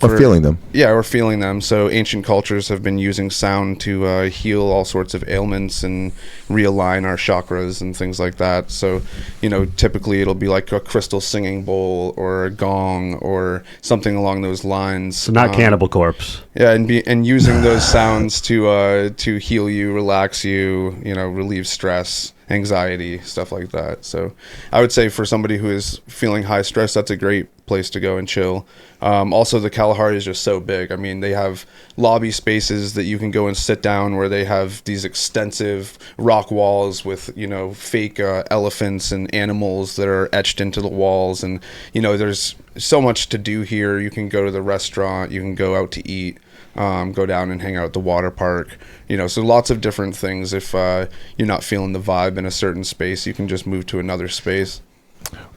Or feeling them. Yeah, or feeling them. So ancient cultures have been using sound to heal all sorts of ailments and realign our chakras and things like that. So, you know, typically it'll be like a crystal singing bowl or a gong or something along those lines. So not Cannibal Corpse. Yeah, and using those sounds to heal you, relax you, you know, relieve stress, anxiety, stuff like that. So I would say for somebody who is feeling high stress, that's a great place to go and chill. Also, the Kalahari is just so big. I mean, they have lobby spaces that you can go and sit down where they have these extensive rock walls with, you know, fake elephants and animals that are etched into the walls. And, you know, there's so much to do here. You can go to the restaurant, you can go out to eat, go down and hang out at the water park, you know, so lots of different things. If you're not feeling the vibe in a certain space, you can just move to another space.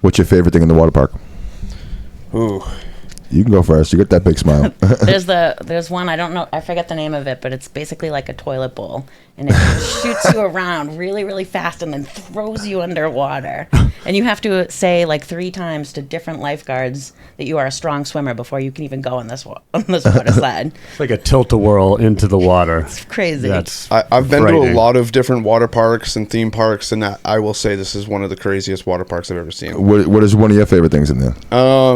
What's your favorite thing in the water park? Ooh. You can go first. You got that big smile. There's one, I don't know, I forget the name of it, but it's basically like a toilet bowl, and it shoots you around really, really fast and then throws you underwater. And you have to say like 3 times to different lifeguards that you are a strong swimmer before you can even go on this water slide. It's like a tilt-a-whirl into the water. It's crazy. I've been to a frightening. lot of different water parks and theme parks, and I will say this is one of the craziest water parks I've ever seen. What is one of your favorite things in there?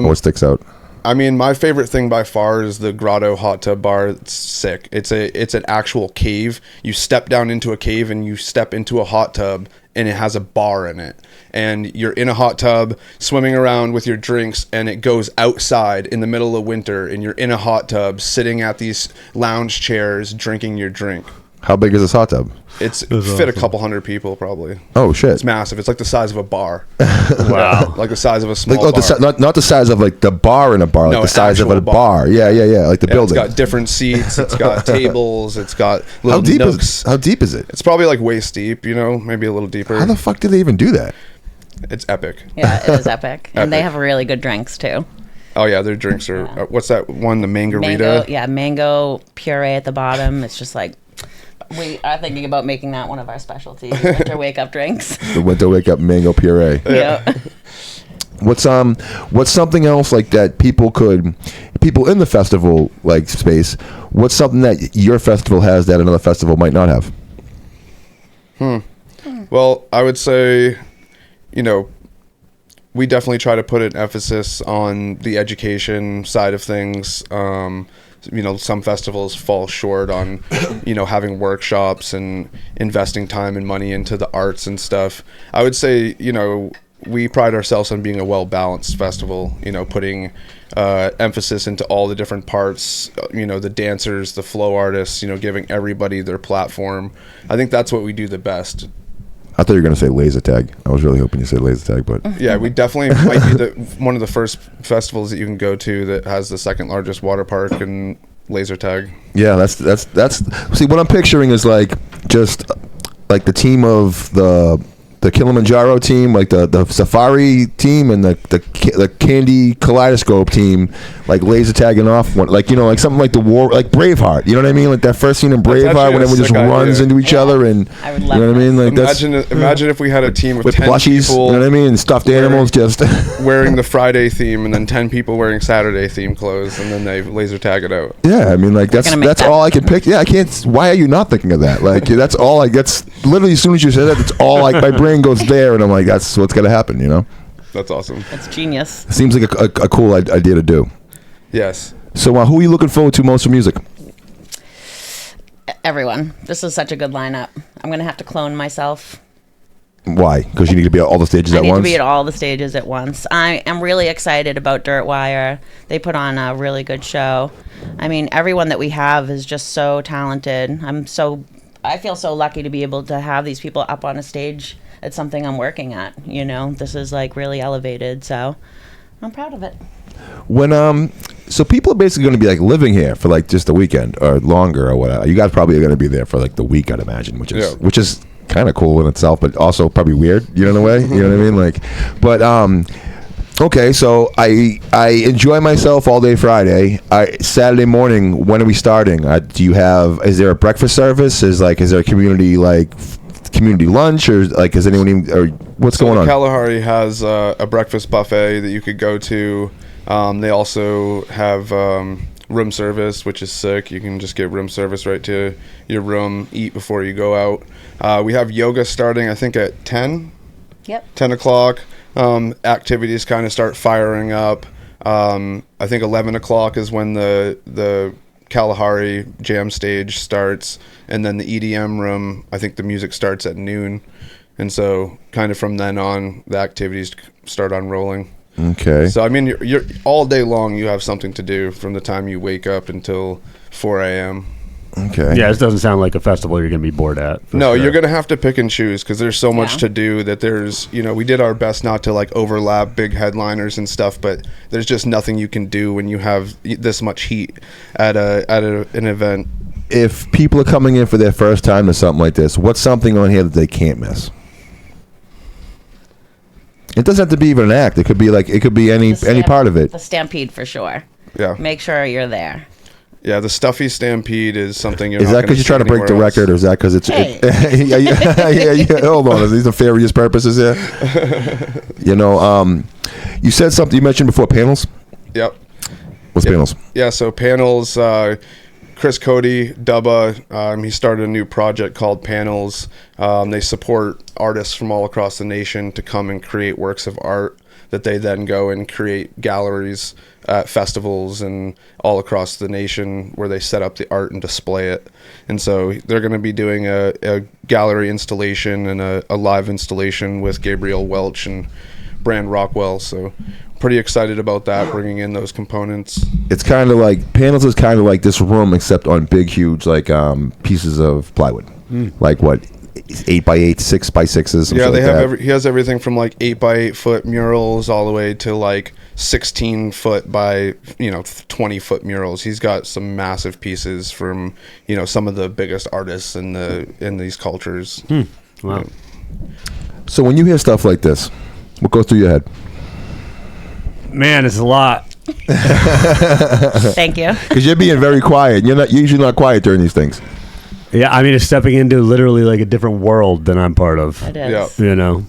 What sticks out? I mean, my favorite thing by far is the Grotto hot tub bar. It's sick. It's an actual cave. You step down into a cave and you step into a hot tub, and it has a bar in it. And you're in a hot tub swimming around with your drinks, and it goes outside in the middle of winter, and you're in a hot tub sitting at these lounge chairs drinking your drink. How big is this hot tub? It's fit a couple hundred people probably. Oh shit! It's massive. It's like the size of a bar. Wow. Like the size of a small Like, bar. not the size of like the bar in a bar, like No, the size of a actual bar. Yeah, like the Yeah, building. It's got different seats. It's got tables. It's got How little deep nooks. how deep is it? It's probably like waist deep, you know, maybe a little deeper. How the fuck do they even do that? It's epic. Yeah, it is epic. And they Epic. have really good drinks too. Oh yeah, their drinks are. What's that one? The Mango puree at the bottom. It's just like, we are thinking about making that one of our specialty winter wake up drinks. The winter wake up mango puree. Yeah. What's something else like that people in the festival like space? What's something that your festival has that another festival might not have? Well, I would say, you know, we definitely try to put an emphasis on the education side of things. You know, some festivals fall short on, you know, having workshops and investing time and money into the arts and stuff. I would say, you know, we pride ourselves on being a well-balanced festival, you know, putting emphasis into all the different parts, you know, the dancers, the flow artists, you know, giving everybody their platform. I think that's what we do the best. I thought you were going to say laser tag. I was really hoping you said laser tag, but Yeah, we definitely might be one of the first festivals that you can go to that has the second largest water park and laser tag. yeah, that's see what I'm picturing is like just like the team of the Kilimanjaro team, like the Safari team, and the Candy Kaleidoscope team, like laser tagging off one, like, you know, like something like the war, like Braveheart. You know what I mean? Like that first scene in That's Braveheart actually when a everyone just sick runs idea. into each Yeah. other, and I would you love know what I mean? that. Like Imagine if we had a team with with 10 plushies. people You know what I mean? And stuffed animals just. wearing the Friday theme, and then 10 people wearing Saturday theme clothes, and then they laser tag it out. Yeah, I mean, like gonna make that's that all I can pick. Yeah, I can't. Why are you not thinking of that? Like that's all. Like that's literally as soon as you said that, that's all. Like my brain goes there, and I'm like, that's what's gonna happen. You know, That's awesome. It's genius. seems like a cool idea to do. Yes. So, who are you looking forward to most for music? Everyone. This is such a good lineup. I'm going to have to clone myself. Why? Because you need to be at all the stages I at need once. to be at all the stages at once. I am really excited about Dirt Wire. They put on a really good show. I mean, everyone that we have is just so talented. I feel so lucky to be able to have these people up on a stage. It's something I'm working at, you know. This is like really elevated, so I'm proud of it. When so people are basically going to be like living here for like just the weekend or longer or whatever. You guys probably are going to be there for like the week, I'd imagine, which is kind of cool in itself, but also probably weird, you know, in a way. You know what I mean? Like, but okay, so I enjoy myself all day Friday. Saturday morning, when are we starting? Is there a breakfast service? Is there a community community lunch, or like is anyone even, or what's going on? Kalahari has a breakfast buffet that you could go to. They also have room service, which is sick. You can just get room service right to your room, eat before you go out. We have yoga starting, I think, at 10. Yep. 10 o'clock. Activities kind of start firing up. I think 11 o'clock is when the Kalahari jam stage starts, and then the EDM room, I think the music starts at noon, and so kind of from then on the activities start unrolling. Okay. So I mean, you're all day long you have something to do from the time you wake up until 4 a.m. Okay. Yeah, this doesn't sound like a festival you're going to be bored at. for No, sure. you're going to have to pick and choose because there's so much Yeah. to do that there's, you know, we did our best not to like overlap big headliners and stuff, but there's just nothing you can do when you have this much heat at an event. If people are coming in for their first time to something like this, what's something on here that they can't miss? It doesn't have to be even an act. It could be any part of it. The Stampede for sure. Yeah. Make sure you're there. Yeah, the Stuffy Stampede is something you're Is not that because you're trying to break the anywhere else. record, or is that because it's? Hey. Yeah. Hold on, are these nefarious purposes here? You know, you said something. You mentioned before panels. Yep. What's panels? Yeah, so panels, Chris Cody, Dubba, he started a new project called Panels. They support artists from all across the nation to come and create works of art that they then go and create galleries at festivals and all across the nation where they set up the art and display it. And so they're going to be doing a gallery installation and a live installation with Gabriel Welch and Brand Rockwell. So pretty excited about that, bringing in those components. It's kind of like Panels is kind of like this room, except on big, huge like pieces of plywood, like what 8x8, 6x6s. Yeah, they have. He has everything from like 8x8 foot murals all the way to like 16 foot by 20 foot murals. He's got some massive pieces from some of the biggest artists in these cultures. Wow. So when you hear stuff like this, what goes through your head? Man, it's a lot. Thank you. Because you're being very quiet. You're usually not quiet during these things. Yeah, I mean, it's stepping into literally like a different world than I'm part of. It is. Yeah.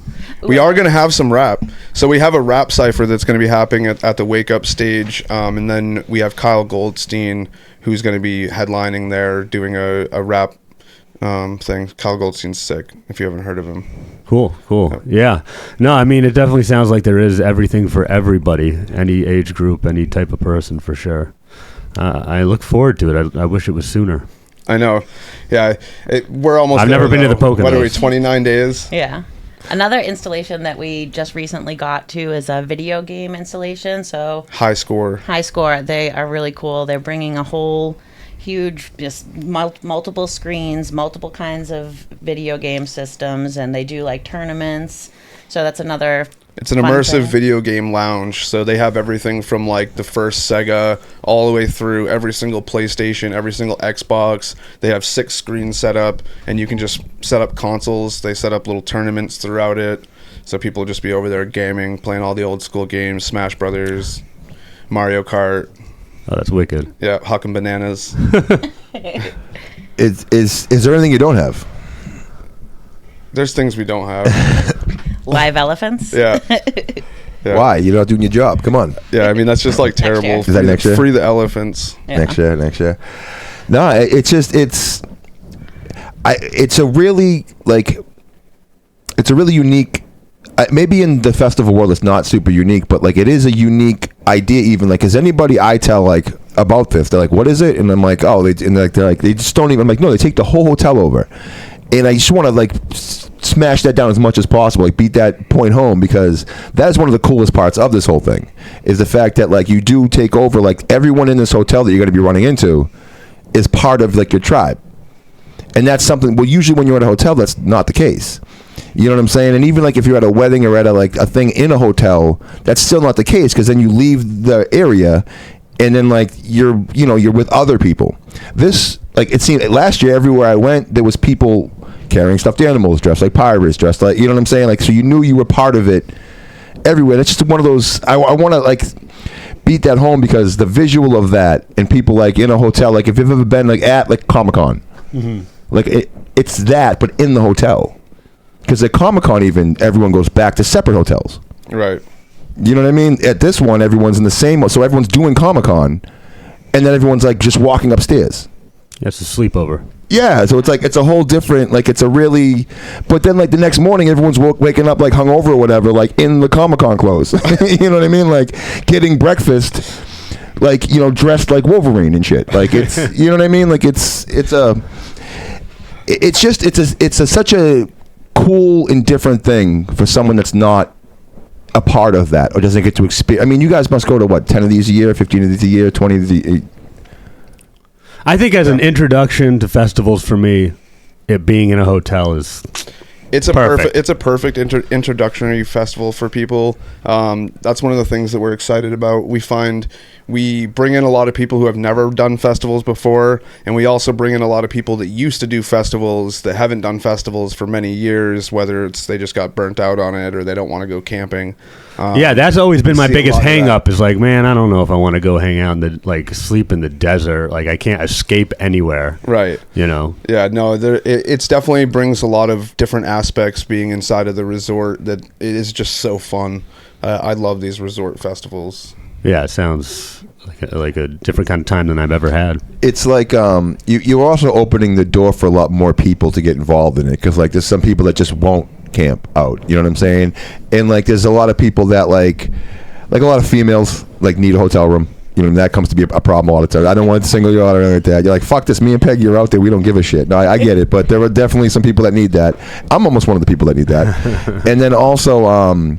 We are going to have some rap. So we have a rap cipher that's going to be happening at the Wake Up stage. And then we have Kyle Goldstein, who's going to be headlining there, doing a rap thing. Kyle Goldstein's sick, if you haven't heard of him. Cool. Yeah. No, I mean, it definitely sounds like there is everything for everybody, any age group, any type of person, for sure. I look forward to it. I wish it was sooner. I know. Yeah. We're almost I've never been to the Poconos. What are we, 29 days? Yeah. Another installation that we just recently got to is a video game installation. So High Score. They are really cool. They're bringing a whole huge, just multiple screens, multiple kinds of video game systems, and they do like tournaments. So that's another. It's an immersive video game lounge. So they have everything from like the first Sega all the way through every single PlayStation, every single Xbox. They have 6 screens set up, and you can just set up consoles. They set up little tournaments throughout it. So people will just be over there gaming, playing all the old school games, Smash Brothers, Mario Kart. Oh, that's wicked. Yeah, Huckin' Bananas. Is there anything you don't have? There's things we don't have. Live elephants. Yeah. Yeah. Why? You're not doing your job. Come on. Yeah, I mean, that's just like terrible. year. Is that next year? Free the elephants. Yeah. Next year. No, it's a really unique. Maybe in the festival world, it's not super unique, but like it is a unique idea. Even like, is anybody I tell like about this? They're like, "What is it?" And I'm like, "Oh," they just don't even. I'm like, "No, they take the whole hotel over," and I just want to like smash that down as much as possible, like beat that point home, because that is one of the coolest parts of this whole thing, is the fact that like you do take over, like everyone in this hotel that you're going to be running into is part of like your tribe, and that's something. Well, usually when you're at a hotel, that's not the case. You know what I'm saying? And even like if you're at a wedding or at a thing in a hotel, that's still not the case, because then you leave the area and then like you're with other people. This, like, it seemed last year everywhere I went there was people carrying stuffed animals, dressed like pirates, dressed like, you know what I'm saying? Like, so you knew you were part of it everywhere. That's just one of those, I want to like beat that home, because the visual of that and people like in a hotel, like if you've ever been like at like Comic-Con, like it's that, but in the hotel. Because at Comic-Con, even everyone goes back to separate hotels. Right. You know what I mean? At this one, everyone's in the same. So everyone's doing Comic-Con, and then everyone's like just walking upstairs. That's a sleepover. Yeah, so it's like it's a whole different. Like it's a really. But then like the next morning, everyone's waking up like hungover or whatever, like in the Comic-Con clothes. You know what I mean? Like getting breakfast, like dressed like Wolverine and shit. Like it's you know what I mean? Like it's such a cool and different thing for someone that's not a part of that or doesn't get to experience. I mean, you guys must go to what, 10 of these a year, 15 of these a year, 20 of these. I think as an introduction to festivals for me, it being in a hotel is it's a perfect. It's a perfect introductory festival for people. That's one of the things that we're excited about. We find we bring in a lot of people who have never done festivals before, and we also bring in a lot of people that used to do festivals that haven't done festivals for many years, whether it's they just got burnt out on it or they don't want to go camping. Yeah, that's always been my see a biggest lot of hang that. up is like, man, I don't know if I want to go hang out in the, like, sleep in the desert. Like, I can't escape anywhere. Right. Yeah, no, it's definitely brings a lot of different aspects being inside of the resort that it is just so fun. I love these resort festivals. Yeah, it sounds like a different kind of time than I've ever had. It's like you're also opening the door for a lot more people to get involved in it, because like there's some people that just won't camp out. You know what I'm saying? And like there's a lot of people that like a lot of females like need a hotel room. You know, and that comes to be a problem a lot of times. I don't want to single you out or anything like that. You're like, fuck this, me and Peggy are out there, we don't give a shit. No, I get it, but there are definitely some people that need that. I'm almost one of the people that need that. And then also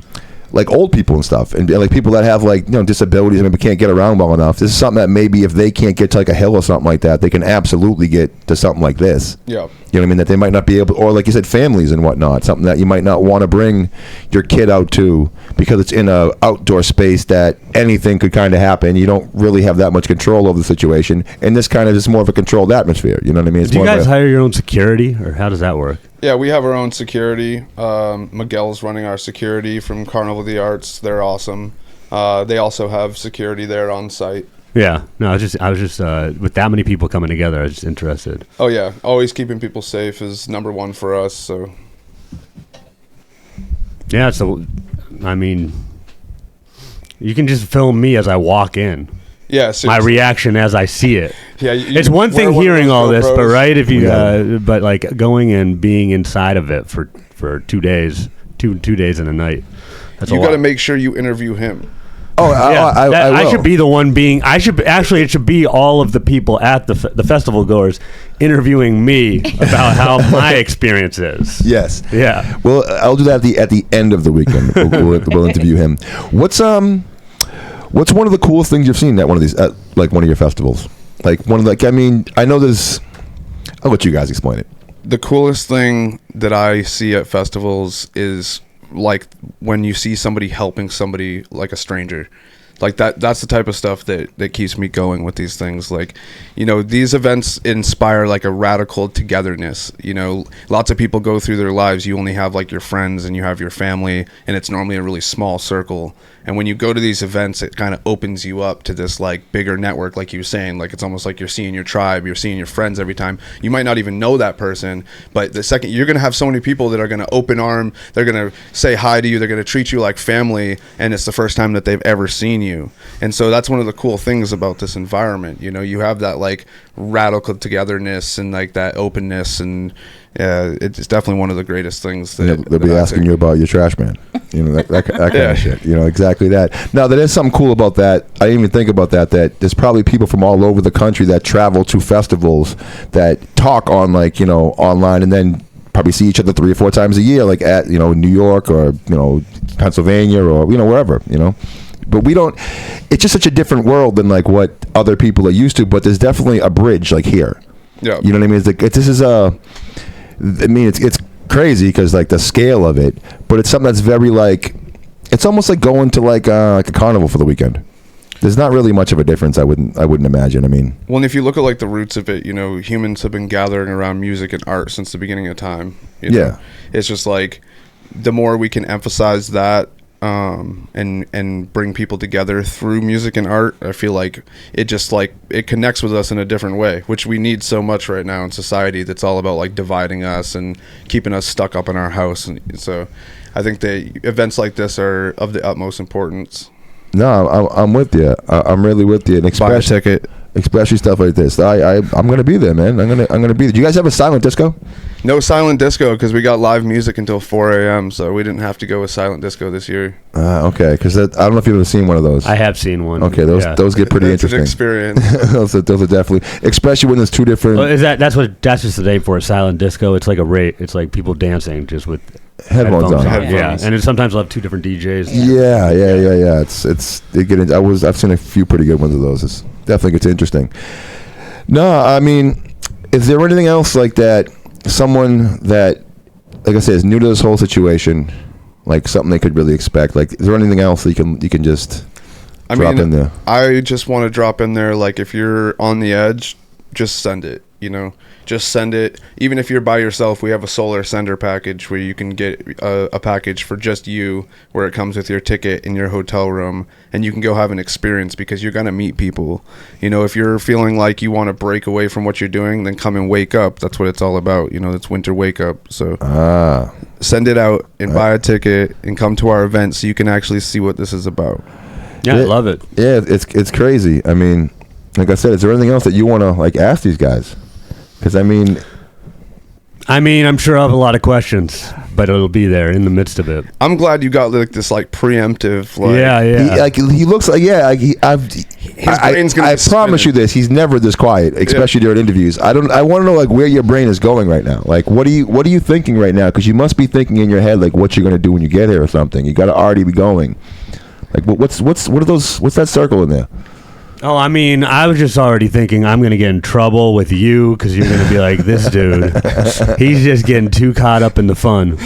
like old people and stuff, and like people that have like, you know, disabilities and maybe can't get around well enough. This is something that maybe if they can't get to like a hill or something like that, they can absolutely get to something like this. Yeah. You know what I mean? That they might not be able, or like you said, families and whatnot, something that you might not want to bring your kid out to because it's in a outdoor space that anything could kind of happen. You don't really have that much control over the situation, and this kind of is more of a controlled atmosphere. You know what I mean? It's Do you more guys hire your own security, or how does that work? Yeah, we have our own security. Miguel's running our security from Carnival of the Arts. They're awesome. They also have security there on site. Yeah, no, I was just with that many people coming together, I was just interested. Oh yeah, always keeping people safe is number one for us. So yeah, so I mean, you can just film me as I walk in. yeah, My reaction as I see it. Yeah, It's one thing hearing all this, but right, if you but like going and being inside of it for 2 days, two days and a night. That's You a got to lot. make sure you interview him. Oh, Yeah, I will. I should be the one being. I should actually. It should be all of the people at the festival goers interviewing me about how my experience is. Yes. Yeah. Well, I'll do that at the end of the weekend. We'll interview him. What's one of the coolest things you've seen at one of these, like one of your festivals? Like one of the, like, I mean, I know there's. I'll let you guys explain it. The coolest thing that I see at festivals is like when you see somebody helping somebody, like a stranger. Like that's the type of stuff that keeps me going with these things. Like, you know, these events inspire like a radical togetherness. You know, lots of people go through their lives. You only have like your friends and you have your family, and it's normally a really small circle. And when you go to these events, it kind of opens you up to this like bigger network, like you were saying. Like it's almost like you're seeing your tribe, you're seeing your friends every time. You might not even know that person, but the second you're gonna have so many people that are gonna open arm, they're gonna say hi to you, they're gonna treat you like family, and it's the first time that they've ever seen you. And so that's one of the cool things about this environment. You know, you have that like radical togetherness and like that openness, and it's definitely one of the greatest things. They'll be asking you about your trash man. You know, that kind of shit. You know, exactly that. Now, there is something cool about that. I didn't even think about that there's probably people from all over the country that travel to festivals that talk on, like, you know, online, and then probably see each other 3 or 4 times a year, like at, you know, New York or, you know, Pennsylvania or, you know, wherever, you know. But we don't, it's just such a different world than like what other people are used to, but there's definitely a bridge like here. Yeah. You know what I mean? It's like, it's crazy because like the scale of it, but it's something that's very like, it's almost like going to like a carnival for the weekend. There's not really much of a difference, I wouldn't imagine. I mean, well, and if you look at like the roots of it, you know, humans have been gathering around music and art since the beginning of time. You know? Yeah. It's just like the more we can emphasize that, and bring people together through music and art, I feel like it just like it connects with us in a different way, which we need so much right now in society. That's all about like dividing us and keeping us stuck up in our house. And so I think that events like this are of the utmost importance. no, I'm with you. I'm really with you, and Buy a ticket. especially stuff like this. I'm gonna be there, man. I'm gonna be there. Do you guys have a silent disco? No silent disco because we got live music until 4 a.m. So we didn't have to go with silent disco this year. Okay, because I don't know if you've ever seen one of those. I have seen one. Okay, those get pretty It's an interesting. experience. those are definitely, especially when there's 2 different Well, that's just the name for a silent disco. It's like a rate. It's like people dancing just with headphones on. Yeah, and sometimes they'll have 2 different DJs. Yeah. It's they get into, I've seen a few pretty good ones of those. It's definitely gets interesting. No, I mean, is there anything else like that? Someone that, like I said, is new to this whole situation, like something they could really expect. Like, is there anything else that you can just drop in there? I just want to drop in there, like, if you're on the edge, just send it, you know, just send it. Even if you're by yourself, we have a solar sender package where you can get a package for just you, where it comes with your ticket in your hotel room, and you can go have an experience, because you're going to meet people. You know, if you're feeling like you want to break away from what you're doing, then come and wake up. That's what it's all about. You know, it's winter wake up. So send it out and buy a ticket and come to our event so you can actually see what this is about. Yeah, I love it. Yeah, it's crazy. I mean, like I said, is there anything else that you want to like ask these guys? Because I mean, I'm sure I'll have a lot of questions, but it'll be there in the midst of it. I'm glad you got like this like preemptive. Like, Yeah. he looks like brain's gonna I be promise you spinning. this. He's never this quiet, especially during interviews. I want to know like where your brain is going right now. Like what are you thinking right now? Because you must be thinking in your head like what you're gonna do when you get here or something. You got to already be going. Like what are those? What's that circle in there? Oh, I was just already thinking I'm going to get in trouble with you because you're going to be like, this dude, he's just getting too caught up in the fun.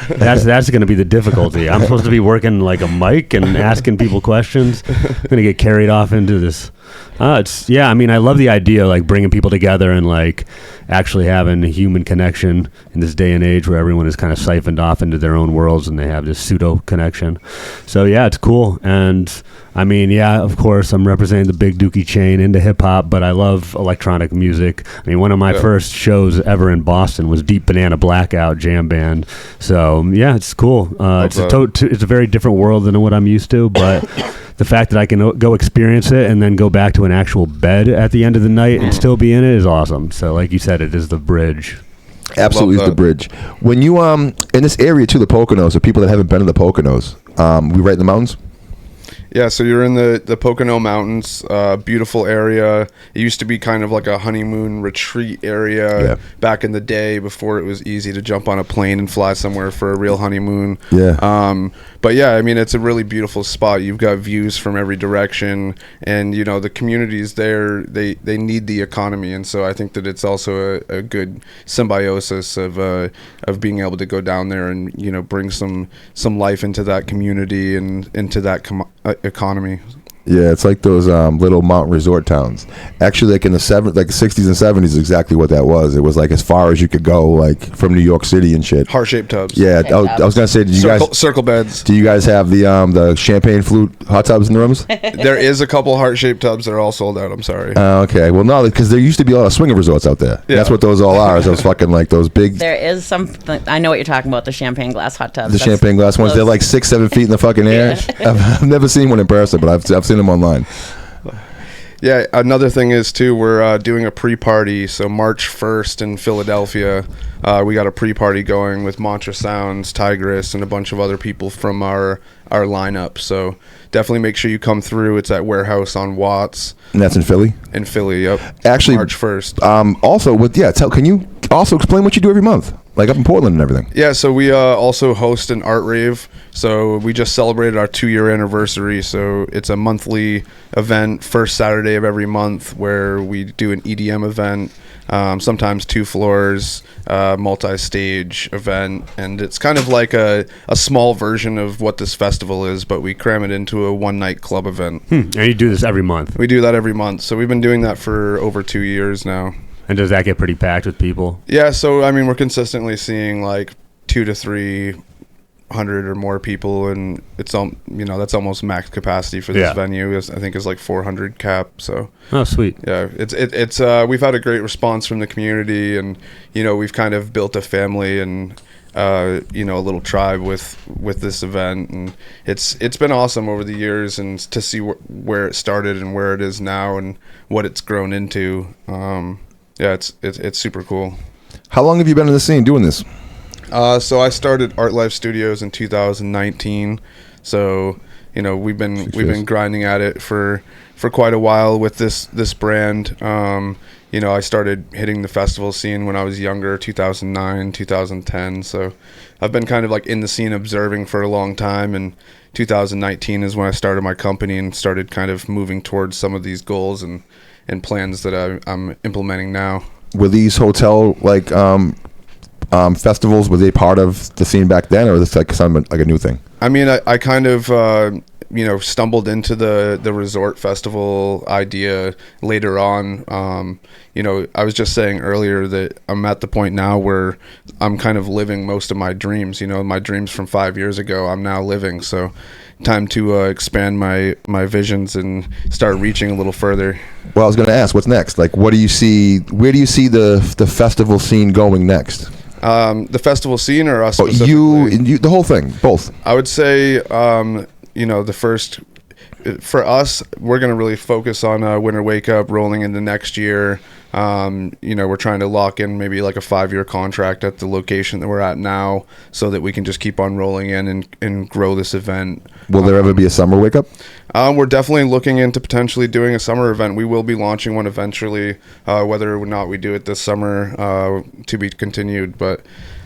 That's going to be the difficulty. I'm supposed to be working like a mic and asking people questions. I'm going to get carried off into this. I love the idea, like bringing people together and like actually having a human connection in this day and age where everyone is kind of siphoned off into their own worlds and they have this pseudo connection. So yeah, it's cool. And of course, I'm representing the big Dookie chain into hip hop, but I love electronic music. One of my first shows ever in Boston was Deep Banana Blackout Jam Band. So yeah, it's cool. It's a very different world than what I'm used to, but the fact that I can go experience it and then go back to an actual bed at the end of the night and still be in it is awesome. So like you said, it is the bridge. Absolutely, is the bridge. When you in this area too, the Poconos, for people that haven't been to the Poconos, we right in the mountains. Yeah, so you're in the Pocono Mountains, beautiful area. It used to be kind of like a honeymoon retreat area back in the day before it was easy to jump on a plane and fly somewhere for a real honeymoon. Yeah. But yeah, it's a really beautiful spot. You've got views from every direction, and the communities there, they need the economy, and so I think that it's also a good symbiosis of being able to go down there and bring some life into that community and into that economy. Yeah, it's like those little mountain resort towns. Actually, like in the 60s and 70s, is exactly what that was. It was like as far as you could go, like from New York City and shit. Heart-shaped tubs. Yeah, I was gonna say, circle beds? Do you guys have the champagne flute hot tubs in the rooms? There is a couple heart-shaped tubs that are all sold out. I'm sorry. Okay, well no, because there used to be a lot of swinger resorts out there. Yeah. That's what those all are. Is those fucking like those big. There is something. I know what you're talking about. The champagne glass hot tubs. The champagne glass ones. They're like 6-7 feet in the fucking air. I've never seen one in person, but I've seen them online. Yeah, another thing is too, we're doing a pre-party. So March 1st in Philadelphia, we got a pre-party going with Mantra Sounds, Tigress, and a bunch of other people from our lineup. So definitely make sure you come through. It's at Warehouse on Watts. And that's in Philly? In Philly, yep. Actually, March 1st. Also, can you also explain what you do every month? Like up in Portland and everything. Yeah, so we also host an art rave. So we just celebrated our 2-year anniversary. So it's a monthly event, first Saturday of every month, where we do an EDM event, sometimes 2 floors, multi-stage event. And it's kind of like a small version of what this festival is, but we cram it into a one-night club event. And you do this every month? We do that every month. So we've been doing that for over 2 years now. And does that get pretty packed with people? Yeah, so we're consistently seeing like 200 to 300 or more people, and it's that's almost max capacity for this venue. I think is like 400 cap. So sweet. Yeah, it's we've had a great response from the community, and we've kind of built a family and a little tribe with this event, and it's been awesome over the years, and to see where it started and where it is now and what it's grown into. Yeah, it's super cool. How long have you been in the scene doing this? So I started Art Life Studios in 2019. So we've been grinding at it for quite a while with this brand. I started hitting the festival scene when I was younger, 2009, 2010. So I've been kind of like in the scene observing for a long time. And 2019 is when I started my company and started kind of moving towards some of these goals and plans that I'm implementing now. Were these hotel festivals, were they part of the scene back then, or was this like something like a new thing? I kind of stumbled into the resort festival idea later on. I was just saying earlier that I'm at the point now where I'm kind of living most of my dreams. My dreams from 5 years ago, I'm now living. So time to expand my visions and start reaching a little further. Well, I was going to ask, what's next? Like, what do you see? Where do you see the festival scene going next? The festival scene, or us? You, the whole thing, both. I would say, the first for us, we're going to really focus on Winter Wake Up rolling into next year. We're trying to lock in maybe like a 5-year contract at the location that we're at now so that we can just keep on rolling in and grow this event. Will there ever be a summer wake up? We're definitely looking into potentially doing a summer event. We will be launching one eventually, whether or not we do it this summer, to be continued, but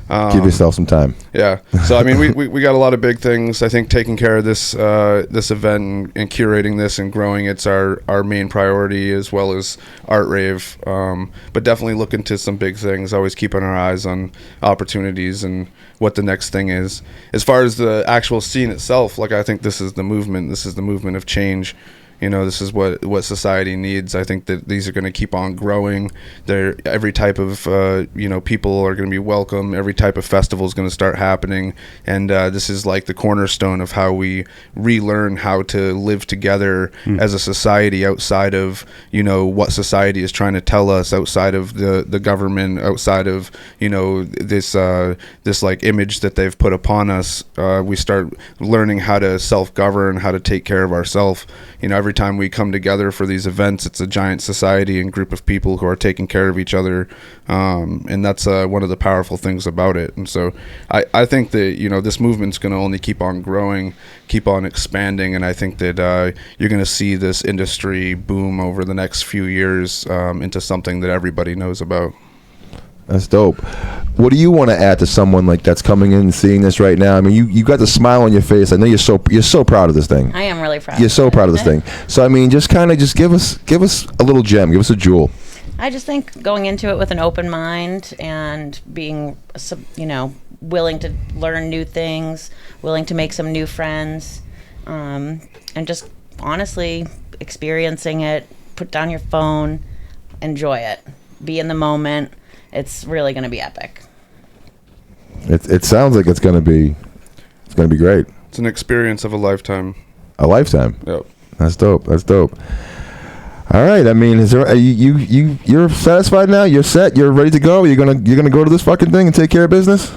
Give yourself some time. Yeah. So I mean, we got a lot of big things. I think taking care of this this event and curating this and growing it's our main priority, as well as art rave. But definitely look into some big things. Always keeping our eyes on opportunities and what the next thing is. As far as the actual scene itself, like I think this is the movement. This is the movement of change. You know, this is what society needs. I think that these are going to keep on growing. Every type of, people are going to be welcome. Every type of festival is going to start happening. And this is like the cornerstone of how we relearn how to live together as a society outside of, what society is trying to tell us, outside of the government, outside of, this like image that they've put upon us. We start learning how to self-govern, how to take care of ourselves. Every time we come together for these events, it's a giant society and group of people who are taking care of each other, and that's one of the powerful things about it. And so I think that this movement's going to only keep on growing, keep on expanding, and I think that you're going to see this industry boom over the next few years into something that everybody knows about. That's dope. What do you want to add to someone like that's coming in and seeing this right now? I mean, you got the smile on your face. I know you're so proud of this thing. I am really proud. You're so proud of this thing. So I mean, just give us a little gem, give us a jewel. I just think going into it with an open mind and being, willing to learn new things, willing to make some new friends, and just honestly experiencing it. Put down your phone, enjoy it, be in the moment. It's really going to be epic. It sounds like it's going to be great. It's an experience of a lifetime. A lifetime. Yep. That's dope. All right. I mean, is there you're satisfied now? You're set. You're ready to go. You're gonna go to this fucking thing and take care of business.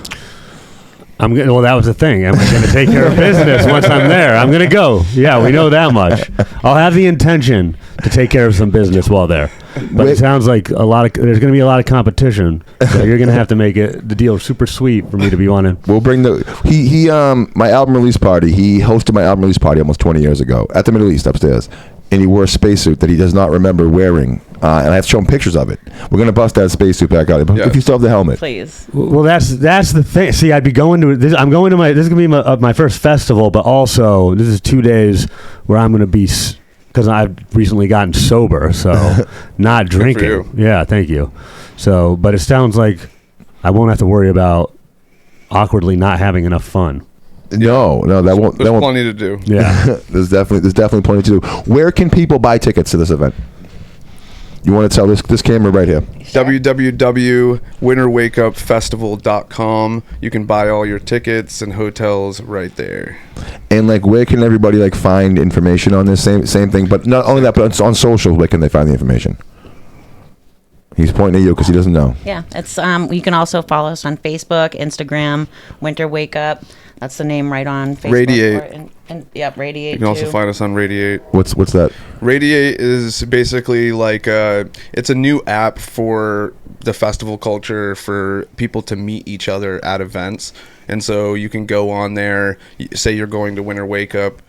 Well, that was the thing. I'm going to take care of business once I'm there. I'm going to go. Yeah, we know that much. I'll have the intention to take care of some business while there. But it sounds like there's going to be a lot of competition. So you're going to have to make the deal super sweet for me to be wanted. We'll bring my album release party. He hosted my album release party almost 20 years ago at the Middle East upstairs. And he wore a spacesuit that he does not remember wearing. And I have to show him pictures of it. We're going to bust that spacesuit back out. If you still have the helmet. Please. Well, that's the thing. See, I'd be going to this. I'm going to this is going to be my first festival, but also this is 2 days where I'm going to be, because I've recently gotten sober, so not drinking. Good for you. Yeah, thank you. So, but it sounds like I won't have to worry about awkwardly not having enough fun. No, that won't. There's plenty to do. Yeah, there's definitely plenty to do. Where can people buy tickets to this event? You want to tell this camera right here? Sure. www.winterwakeupfestival.com. You can buy all your tickets and hotels right there. And where can everybody find information on this same thing? But not only that, but on social, where can they find the information? He's pointing at you because he doesn't know. Yeah, it's you can also follow us on Facebook, Instagram, Winter Wake Up. That's the name right on Facebook. Radiate. Yep, Radiate. You can also find us on Radiate. What's that? Radiate is basically it's a new app for the festival culture, for people to meet each other at events. And so you can go on there, say you're going to Winter Wake Up,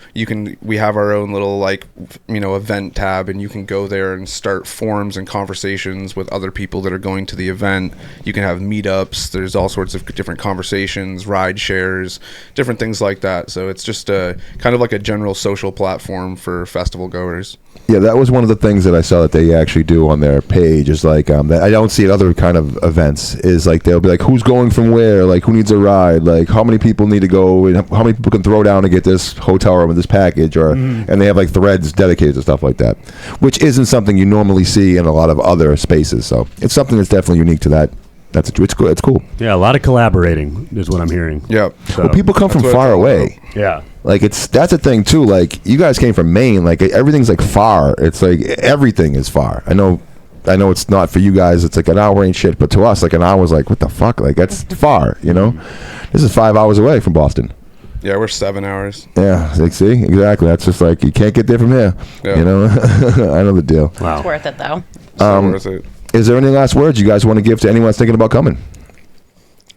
we have our own little event tab, and you can go there and start forums and conversations with other people that are going to the event. You can have meetups. There's all sorts of different conversations, ride shares, different things like that. So it's just kind of like a general social platform for festival goers. Yeah, that was one of the things that I saw that they actually do on their page. Is that I don't see at other kind of events. Is they'll be who's going from where, who needs a ride, how many people need to go, and how many people can throw down to get this hotel room and this package, and they have threads dedicated to stuff like that, which isn't something you normally see in a lot of other spaces. So it's something that's definitely unique to that. It's cool. It's cool. Yeah, a lot of collaborating is what I'm hearing. Yeah. So, well, people come from far away. Yeah. That's a thing too. You guys came from Maine. Everything's far. It's everything is far. I know it's not for you guys. It's an hour ain't shit, but to us, an hour is what the fuck? That's far. This is 5 hours away from Boston. Yeah, we're 7 hours. Yeah, like, see, exactly. That's just like you can't get there from here. Yeah. You know, I know the deal. Wow. It's worth it though. So worth it. Is there any last words you guys want to give to anyone that's thinking about coming?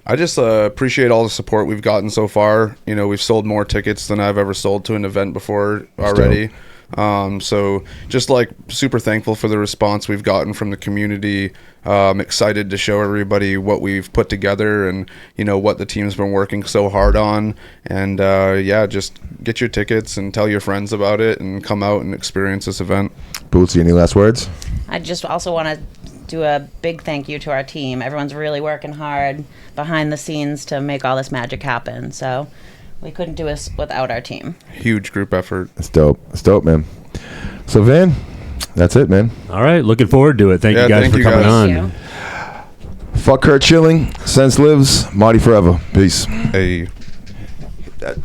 I just appreciate all the support we've gotten so far. You know, we've sold more tickets than I've ever sold to an event before already. So just like super thankful for the response we've gotten from the community. Excited to show everybody what we've put together and, you know, what the team's been working so hard on. And yeah, just get your tickets and tell your friends about it and come out and experience this event. BUTZE, any last words? I just also want to do a big thank you to our team. Everyone's really working hard behind the scenes to make all this magic happen. So we couldn't do this without our team. Huge group effort. It's dope. It's dope, man. So, Van, that's it, man. All right, looking forward to it. Thank Yeah, you guys thank for you coming guys. on. Thank you. Fuck Kurt Schilling. Sense lives. Marty forever. Peace. Hey. That